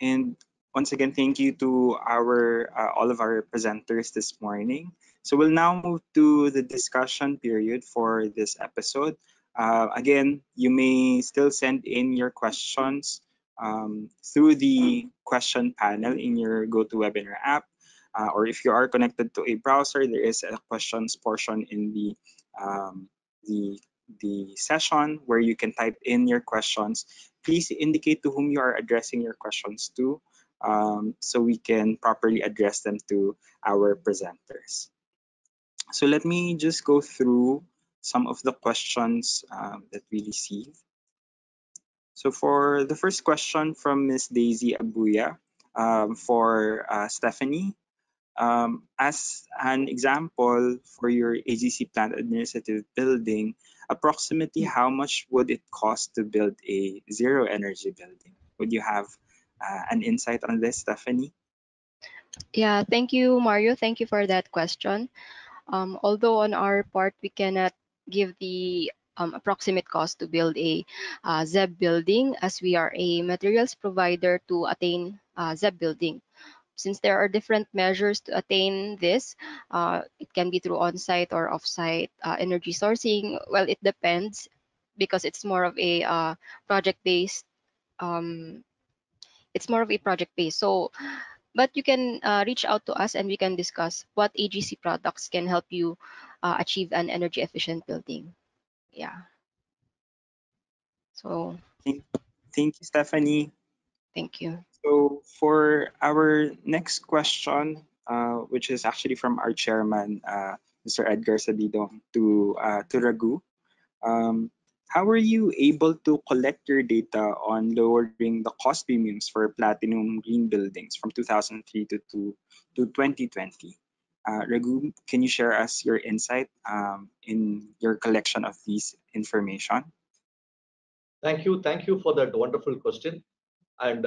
[SPEAKER 1] And once again, thank you to all of our presenters this morning. So we'll now move to the discussion period for this episode. Again, you may still send in your questions through the question panel in your GoToWebinar app. Or if you are connected to a browser, there is a questions portion in the session where you can type in your questions. Please indicate to whom you are addressing your questions to, so we can properly address them to our presenters. So let me just go through some of the questions that we received. So for the first question from Ms. Daisy Abuya, for Stephanie, as an example for your AGC plant administrative building, approximately how much would it cost to build a zero energy building? Would you have an insight on this, Stephanie?
[SPEAKER 4] Yeah, thank you, Mario. Thank you for that question. Although on our part, we cannot give the approximate cost to build a ZEB building, as we are a materials provider to attain ZEB building. Since there are different measures to attain this, it can be through on-site or off-site energy sourcing. Well, it depends, because it's more of a project-based. It's more of a project-based. So, but you can reach out to us and we can discuss what AGC products can help you achieve an energy efficient building. Yeah. So
[SPEAKER 1] Thank you, Stephanie.
[SPEAKER 4] thank you.
[SPEAKER 1] So for our next question, which is actually from our chairman, Mr. Edgar Sabidong, to Raghu. Um, how were you able to collect your data on lowering the cost premiums for platinum green buildings from 2003 to 2020? Raghu, can you share us your insight in your collection of these information?
[SPEAKER 5] Thank you for that wonderful question. And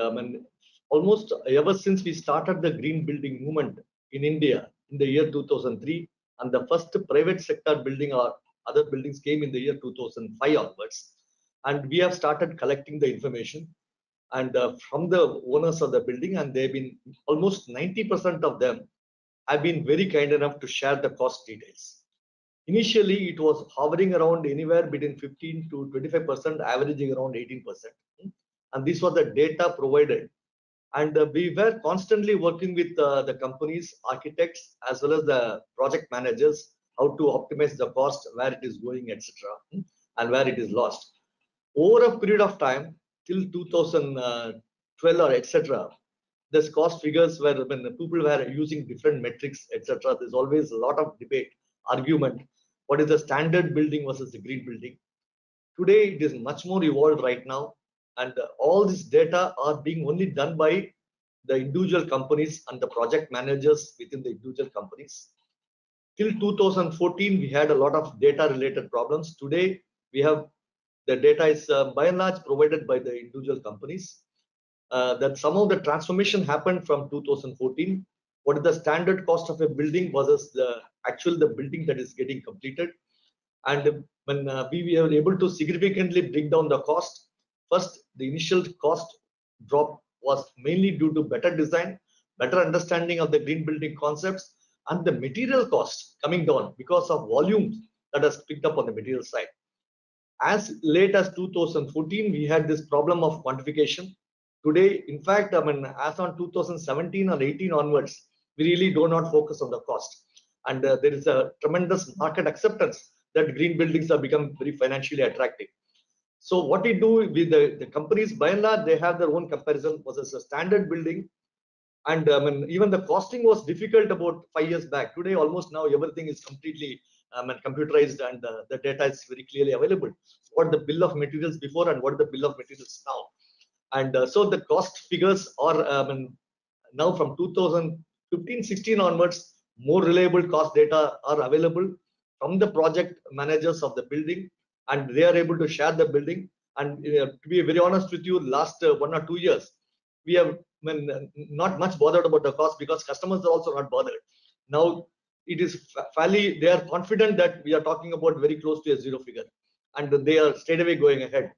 [SPEAKER 5] almost ever since we started the green building movement in India in the year 2003, and the first private sector building or other buildings came in the year 2005 onwards, and we have started collecting the information and from the owners of the building, and they've been almost 90% of them have been very kind enough to share the cost details. Initially, it was hovering around anywhere between 15 to 25%, averaging around 18%. And this was the data provided. And we were constantly working with the companies, architects, as well as the project managers, how to optimize the cost, where it is going, etc., and where it is lost. Over a period of time, till 2012 or etc., this cost figures were when the people were using different metrics, etc. There's always a lot of debate, argument. What is the standard building versus the green building? Today, it is much more evolved right now, and all this data are being only done by the individual companies and the project managers within the individual companies. Till 2014, we had a lot of data-related problems. Today, we have the data is by and large provided by the individual companies. That some of the transformation happened from 2014. What is the standard cost of a building versus the building that is getting completed? And when we were able to significantly bring down the cost, first the initial cost drop was mainly due to better design, better understanding of the green building concepts, and the material cost coming down because of volumes that has picked up on the material side. As late as 2014, we had this problem of quantification. Today, in fact, as on 2017 or 18 onwards, we really do not focus on the cost. And there is a tremendous market acceptance that green buildings have become very financially attractive. So what we do with the companies, by and large, they have their own comparison versus a standard building. And even the costing was difficult about 5 years back. Today, almost now everything is completely computerized, and the data is very clearly available. What the bill of materials before and what the bill of materials now. And so the cost figures are now from 2015-16 onwards, more reliable cost data are available from the project managers of the building, and they are able to share the building. And to be very honest with you, last 1 or 2 years, we have not much bothered about the cost because customers are also not bothered. Now it is fairly, they are confident that we are talking about very close to a zero figure, and they are straight away going ahead.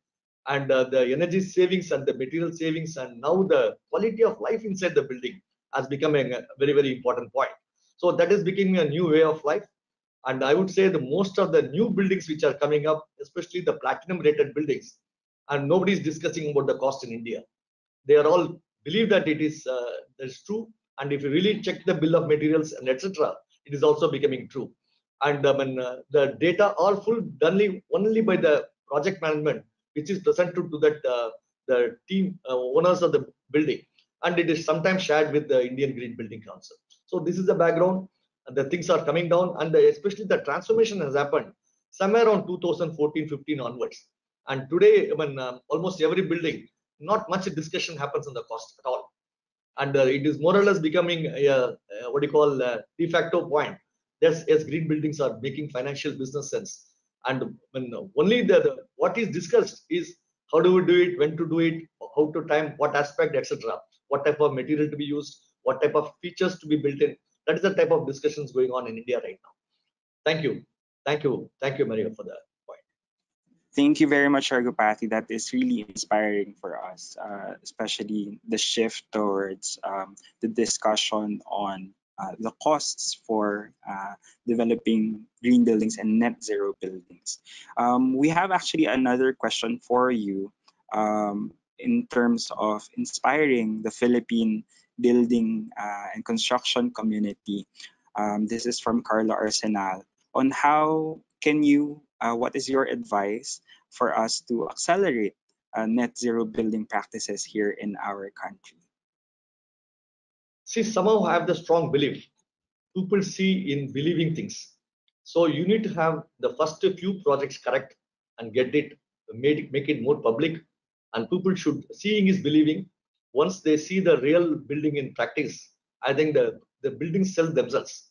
[SPEAKER 5] And the energy savings and the material savings, and now the quality of life inside the building has become a very, very important point. So that is becoming a new way of life. And I would say the most of the new buildings which are coming up, especially the platinum rated buildings, and nobody is discussing about the cost in India. They are all believe that it is that is true. And if you really check the bill of materials and etc., it is also becoming true. And the data are full done only by the project management, which is presented to that the team owners of the building, and it is sometimes shared with the Indian Green Building Council. So this is the background, and the things are coming down, and especially the transformation has happened somewhere around 2014-15 onwards. And today, when almost every building, not much discussion happens on the cost at all, and it is more or less becoming a what do you call de facto point. Yes, green buildings are making financial business sense. And when only the what is discussed is how do we do it, when to do it, how to time, what aspect, etc., what type of material to be used, what type of features to be built in. That is the type of discussions going on in India right now. Thank you, Maria, for that point.
[SPEAKER 1] Thank you very much, Argopathy. That is really inspiring for us, especially the shift towards the discussion on the costs for developing green buildings and net zero buildings. We have actually another question for you in terms of inspiring the Philippine building and construction community. This is from Carla Arsenal. On how can you, what is your advice for us to accelerate net zero building practices here in our country?
[SPEAKER 5] See, somehow I have the strong belief. People see in believing things. So you need to have the first few projects correct and get it make it more public, and people should seeing is believing. Once they see the real building in practice, I think the buildings sell themselves.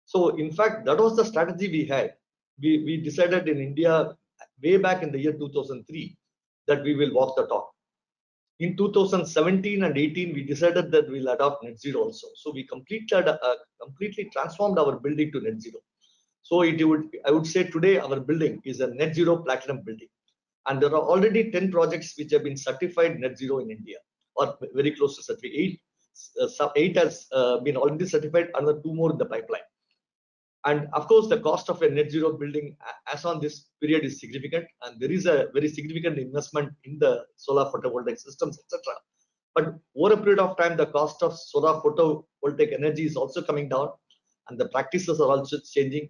[SPEAKER 5] So in fact, that was the strategy we had. We decided in India way back in the year 2003 that we will walk the talk. In 2017 and 18, we decided that we'll adopt net zero also. So we completely transformed our building to net zero. So I would say today our building is a net zero platinum building. And there are already 10 projects which have been certified net zero in India, or very close to certificate. Eight has been already certified, another 2 more in the pipeline. And of course, the cost of a net zero building as on this period is significant, and there is a very significant investment in the solar photovoltaic systems, etc. But over a period of time, the cost of solar photovoltaic energy is also coming down, and the practices are also changing.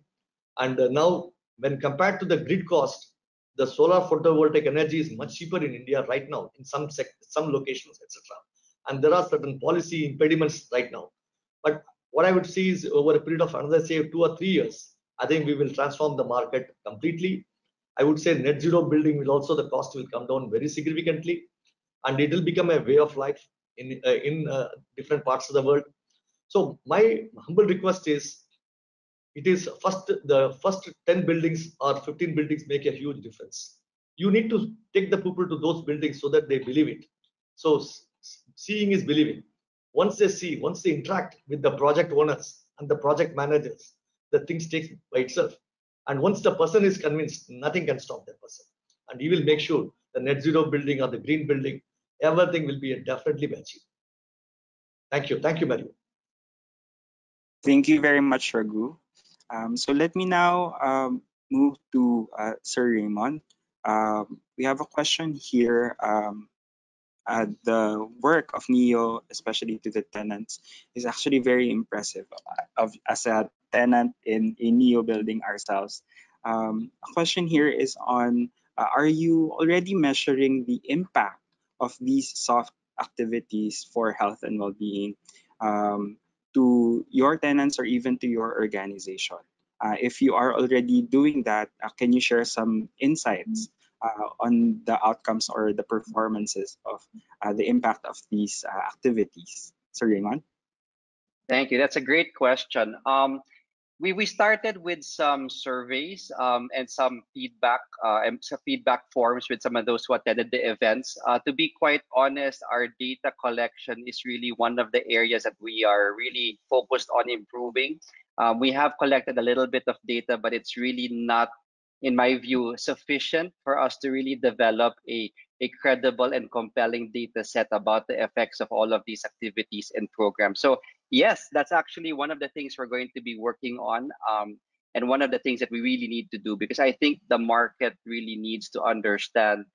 [SPEAKER 5] And now, when compared to the grid cost, the solar photovoltaic energy is much cheaper in India right now in some locations, etc. And there are certain policy impediments right now. But what I would see is over a period of another, say, 2 or 3 years, I think we will transform the market completely. I would say net zero building will also, the cost will come down very significantly, and it will become a way of life in different parts of the world. So my humble request is, it is the first 10 buildings or 15 buildings make a huge difference. You need to take the people to those buildings so that they believe it. So seeing is believing. Once they see, once they interact with the project owners and the project managers, the things take by itself. And once the person is convinced, nothing can stop that person. And he will make sure the net zero building or the green building, everything will be definitely achieved. Thank you. Thank you, Mario.
[SPEAKER 1] Thank you very much, Raghu. So let me now move to Sir Raymond. We have a question here. The work of NEO, especially to the tenants, is actually very impressive. As a tenant in a NEO building ourselves, a question here is on, are you already measuring the impact of these soft activities for health and well-being to your tenants or even to your organization? If you are already doing that, can you share some insights on the outcomes or the performances of the impact of these activities? Sir Raymond?
[SPEAKER 6] Thank you. That's a great question. We started with some surveys and some feedback forms with some of those who attended the events. To be quite honest, our data collection is really one of the areas that we are really focused on improving. We have collected a little bit of data, but it's really not, in my view, sufficient for us to really develop a credible and compelling data set about the effects of all of these activities and programs. So yes, that's actually one of the things we're going to be working on, and one of the things that we really need to do, because I think the market really needs to understand,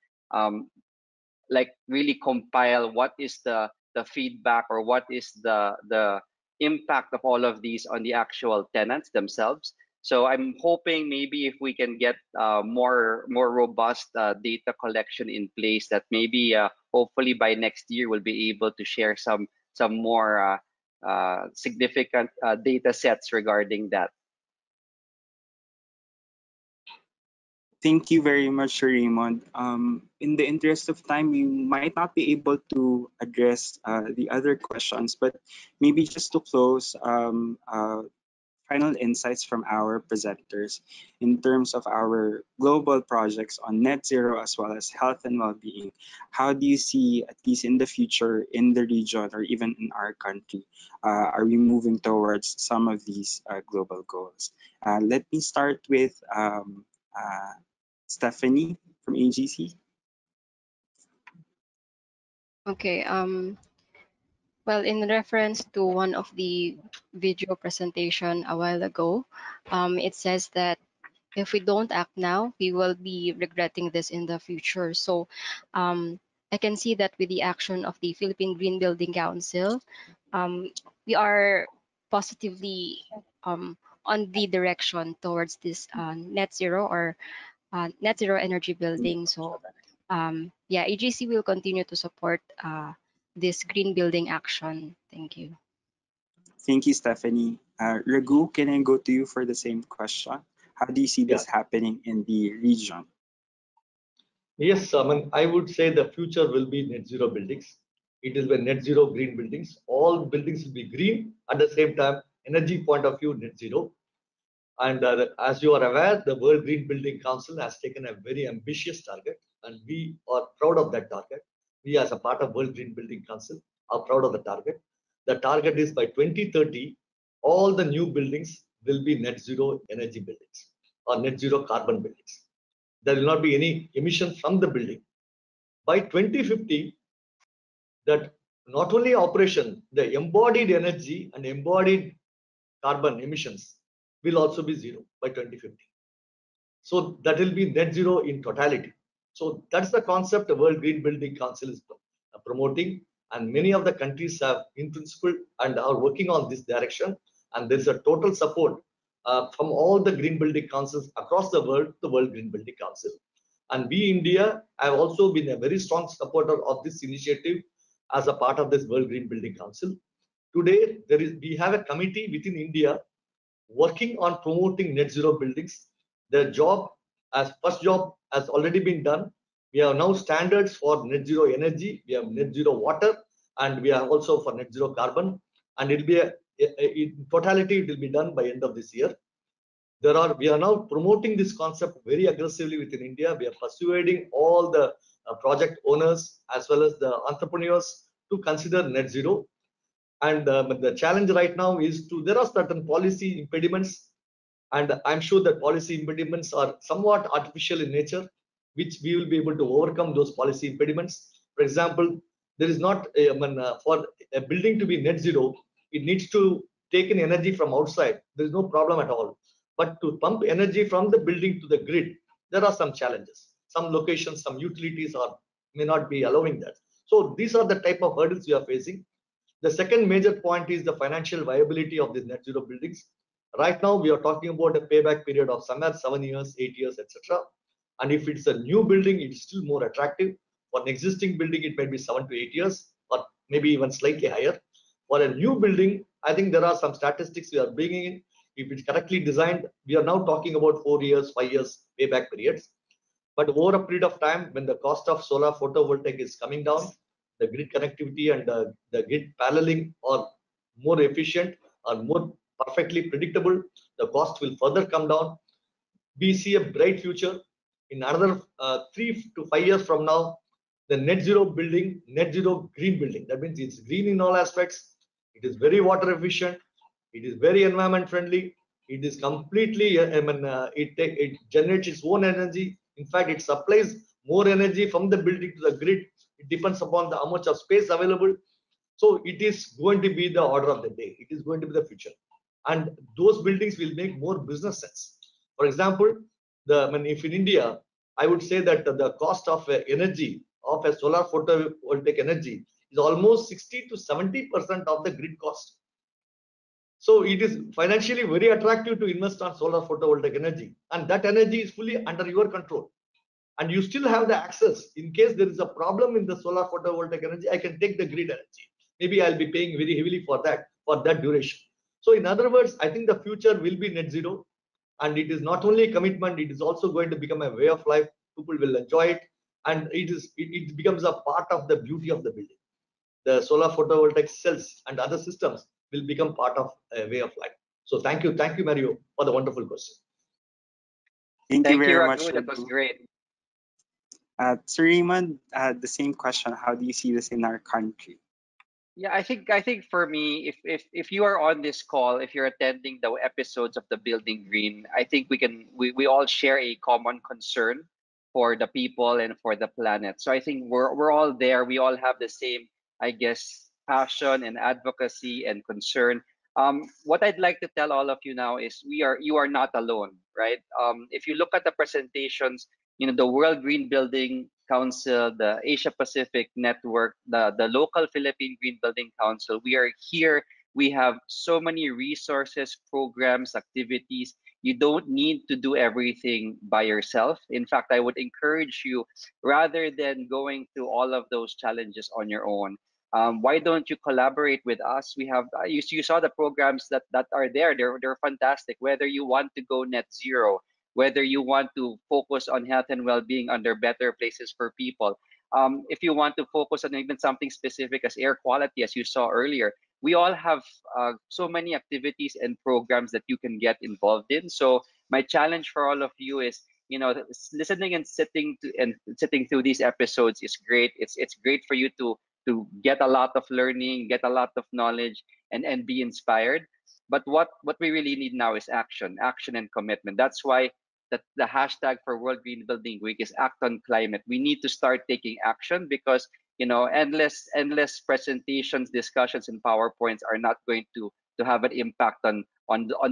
[SPEAKER 6] like really compile what is the feedback or what is the impact of all of these on the actual tenants themselves. So I'm hoping maybe if we can get more robust data collection in place, that maybe hopefully by next year we'll be able to share some more significant data sets regarding that.
[SPEAKER 1] Thank you very much, Sir Raymond. In the interest of time, we might not be able to address the other questions, but maybe just to close, final insights from our presenters in terms of our global projects on net zero as well as health and well-being. How do you see, at least in the future, in the region or even in our country, are we moving towards some of these global goals? Let me start with Stephanie from AGC.
[SPEAKER 4] Okay. Well, in reference to one of the video presentation a while ago, it says that if we don't act now, we will be regretting this in the future. So I can see that with the action of the Philippine Green Building Council, we are positively on the direction towards this net zero or net zero energy building. So yeah, AGC will continue to support this green building action. Thank you.
[SPEAKER 1] Thank you, Stephanie. Raghu, can I go to you for the same question? How do you see this happening in the region?
[SPEAKER 5] Yes, I would say the future will be net zero buildings. It is by net zero green buildings. All buildings will be green at the same time, energy point of view, net zero. And as you are aware, the World Green Building Council has taken a very ambitious target, and we are proud of that target. We, as a part of World Green Building Council, are proud of the target. The target is by 2030, all the new buildings will be net zero energy buildings or net zero carbon buildings. There will not be any emission from the building. By 2050, that not only operation, the embodied energy and embodied carbon emissions will also be zero by 2050. So that will be net zero in totality. So that's the concept the World Green Building Council is promoting, and many of the countries have in principle and are working on this direction. And there's a total support from all the green building councils across the world, the World Green Building Council. And we, India, have also been a very strong supporter of this initiative as a part of this World Green Building Council. Today, we have a committee within India working on promoting net zero buildings. Their first job has already been done. We have now standards for net zero energy, we have net zero water, and we have also for net zero carbon. And it'll be in totality, it will be done by end of this year. We are now promoting this concept very aggressively within India. We are persuading all the project owners as well as the entrepreneurs to consider net zero. And the challenge right now is there are certain policy impediments, and I'm sure that policy impediments are somewhat artificial in nature, which we will be able to overcome those policy impediments. For example, there is not for a building to be net zero, it needs to take in energy from outside. There is no problem at all. But to pump energy from the building to the grid, there are some challenges. Some locations, some utilities may not be allowing that. So these are the type of hurdles we are facing. The second major point is the financial viability of these net zero buildings. Right now, we are talking about a payback period of somewhere 7 years, 8 years, etc. And if it's a new building, it's still more attractive. For an existing building, it might be 7 to 8 years, or maybe even slightly higher. For a new building, I think there are some statistics we are bringing in. If it's correctly designed, we are now talking about 4 years, 5 years payback periods. But over a period of time, when the cost of solar photovoltaic is coming down, the grid connectivity and the grid paralleling are more efficient, are more perfectly predictable, the cost will further come down. We see a bright future. In another 3 to 5 years from now, the net zero building, net zero green building, that means it's green in all aspects, it is very water efficient, it is very environment friendly, it is completely, it generates its own energy. In fact, it supplies more energy from the building to the grid. It depends upon how much of space available. So it is going to be the order of the day. It is going to be the future. And those buildings will make more business sense. For example, if in India, I would say that the cost of energy, of a solar photovoltaic energy, is almost 60 to 70% of the grid cost. So it is financially very attractive to invest on solar photovoltaic energy. And that energy is fully under your control. And you still have the access. In case there is a problem in the solar photovoltaic energy, I can take the grid energy. Maybe I'll be paying very heavily for that duration. So in other words, I think the future will be net zero. And it is not only a commitment, it is also going to become a way of life. People will enjoy it. And it becomes a part of the beauty of the building. The solar photovoltaic cells and other systems will become part of a way of life. So thank you, Mario, for the wonderful question.
[SPEAKER 1] Thank you very much,
[SPEAKER 6] Raghu. That was great.
[SPEAKER 1] Sir Raymond, the same question. How do you see this in our country?
[SPEAKER 6] Yeah, I think for me, if you are on this call, if you're attending the episodes of the Building Green, I think we all share a common concern for the people and for the planet. So I think we're all there. We all have the same, I guess, passion and advocacy and concern. What I'd like to tell all of you now is you are not alone, right? If you look at the presentations, the World Green Building Council, the Asia Pacific Network, the local Philippine Green Building Council, we are here. We have so many resources, programs, activities. You don't need to do everything by yourself. In fact, I would encourage you, rather than going through all of those challenges on your own, Why don't you collaborate with us? We have you saw the programs that are there. They're fantastic. Whether you want to go net zero, whether you want to focus on health and well-being under better places for people, if you want to focus on even something specific as air quality, as you saw earlier, we all have so many activities and programs that you can get involved in. So my challenge for all of you is, listening and sitting through these episodes is great. It's great for you to get a lot of learning, get a lot of knowledge, and be inspired. But what we really need now is action and commitment. That's why the hashtag for World Green Building Week is Act on Climate. We need to start taking action, because endless presentations, discussions, and PowerPoints are not going to have an impact on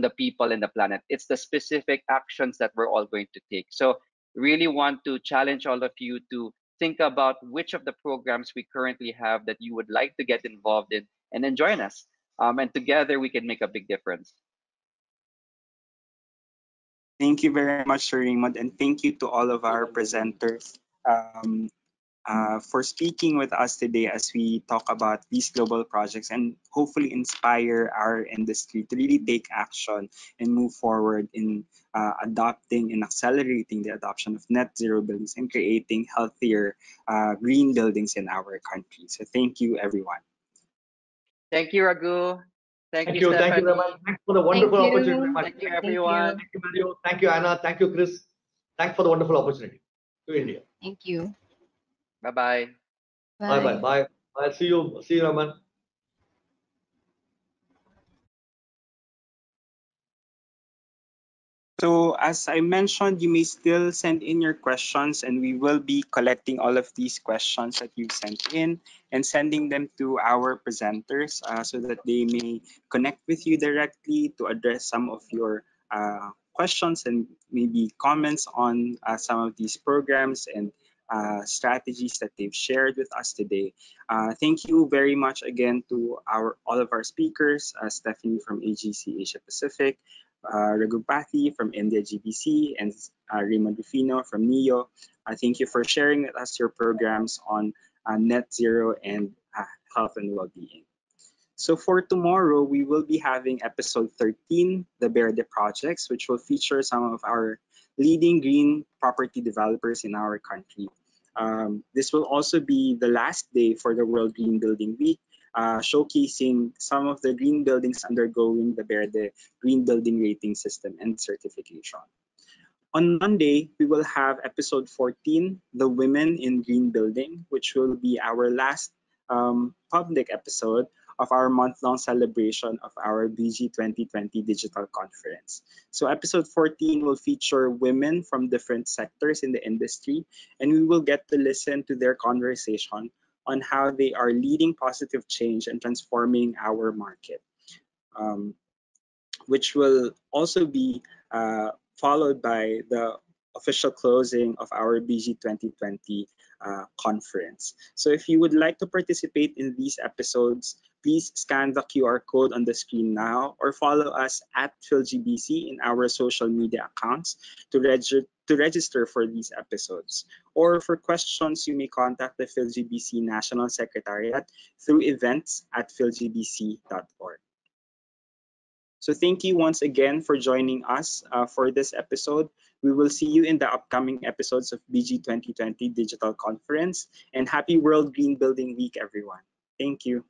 [SPEAKER 6] the people and the planet. It's the specific actions that we're all going to take. So really want to challenge all of you to think about which of the programs we currently have that you would like to get involved in, and then join us. And together we can make a big difference.
[SPEAKER 1] Thank you very much, Sir Raymond, and thank you to all of our presenters for speaking with us today as we talk about these global projects and hopefully inspire our industry to really take action and move forward in adopting and accelerating the adoption of net zero buildings and creating healthier green buildings in our country. So thank you, everyone.
[SPEAKER 6] Thank you, Raghu. Thank you,
[SPEAKER 5] Thank you
[SPEAKER 6] Stephanie.
[SPEAKER 5] very much. Thanks for the wonderful
[SPEAKER 2] Thank you.
[SPEAKER 5] opportunity. Very much.
[SPEAKER 6] Thank you, everyone.
[SPEAKER 5] Thank you, Mario. Thank you, Anna. Thank you, Chris. Thanks for the wonderful opportunity to India.
[SPEAKER 4] Thank you.
[SPEAKER 6] Bye-bye.
[SPEAKER 5] Bye bye. Bye. Bye. See you. See you, Raman.
[SPEAKER 1] So as I mentioned, you may still send in your questions, and we will be collecting all of these questions that you sent in and sending them to our presenters so that they may connect with you directly to address some of your questions and maybe comments on some of these programs and strategies that they've shared with us today. Thank you very much again to all of our speakers, Stephanie from AGC Asia Pacific, Raghupathy from India GBC, and Raymond Rufino from NEO. Thank you for sharing with us your programs on net zero and health and well-being. So for tomorrow, we will be having episode 13, the Verde Projects, which will feature some of our leading green property developers in our country. This will also be the last day for the World Green Building Week, showcasing some of the green buildings undergoing the Verde Green Building Rating System and certification. On Monday, we will have episode 14, The Women in Green Building, which will be our last public episode of our month-long celebration of our BG 2020 digital conference. So episode 14 will feature women from different sectors in the industry, and we will get to listen to their conversation on how they are leading positive change and transforming our market, which will also be followed by the official closing of our BG 2020 conference. So if you would like to participate in these episodes, please scan the QR code on the screen now or follow us at PHILGBC in our social media accounts to register for these episodes. Or for questions, you may contact the PHILGBC National Secretariat through events@philgbc.org. So thank you once again for joining us for this episode. We will see you in the upcoming episodes of BG 2020 Digital Conference, and happy World Green Building Week, everyone. Thank you.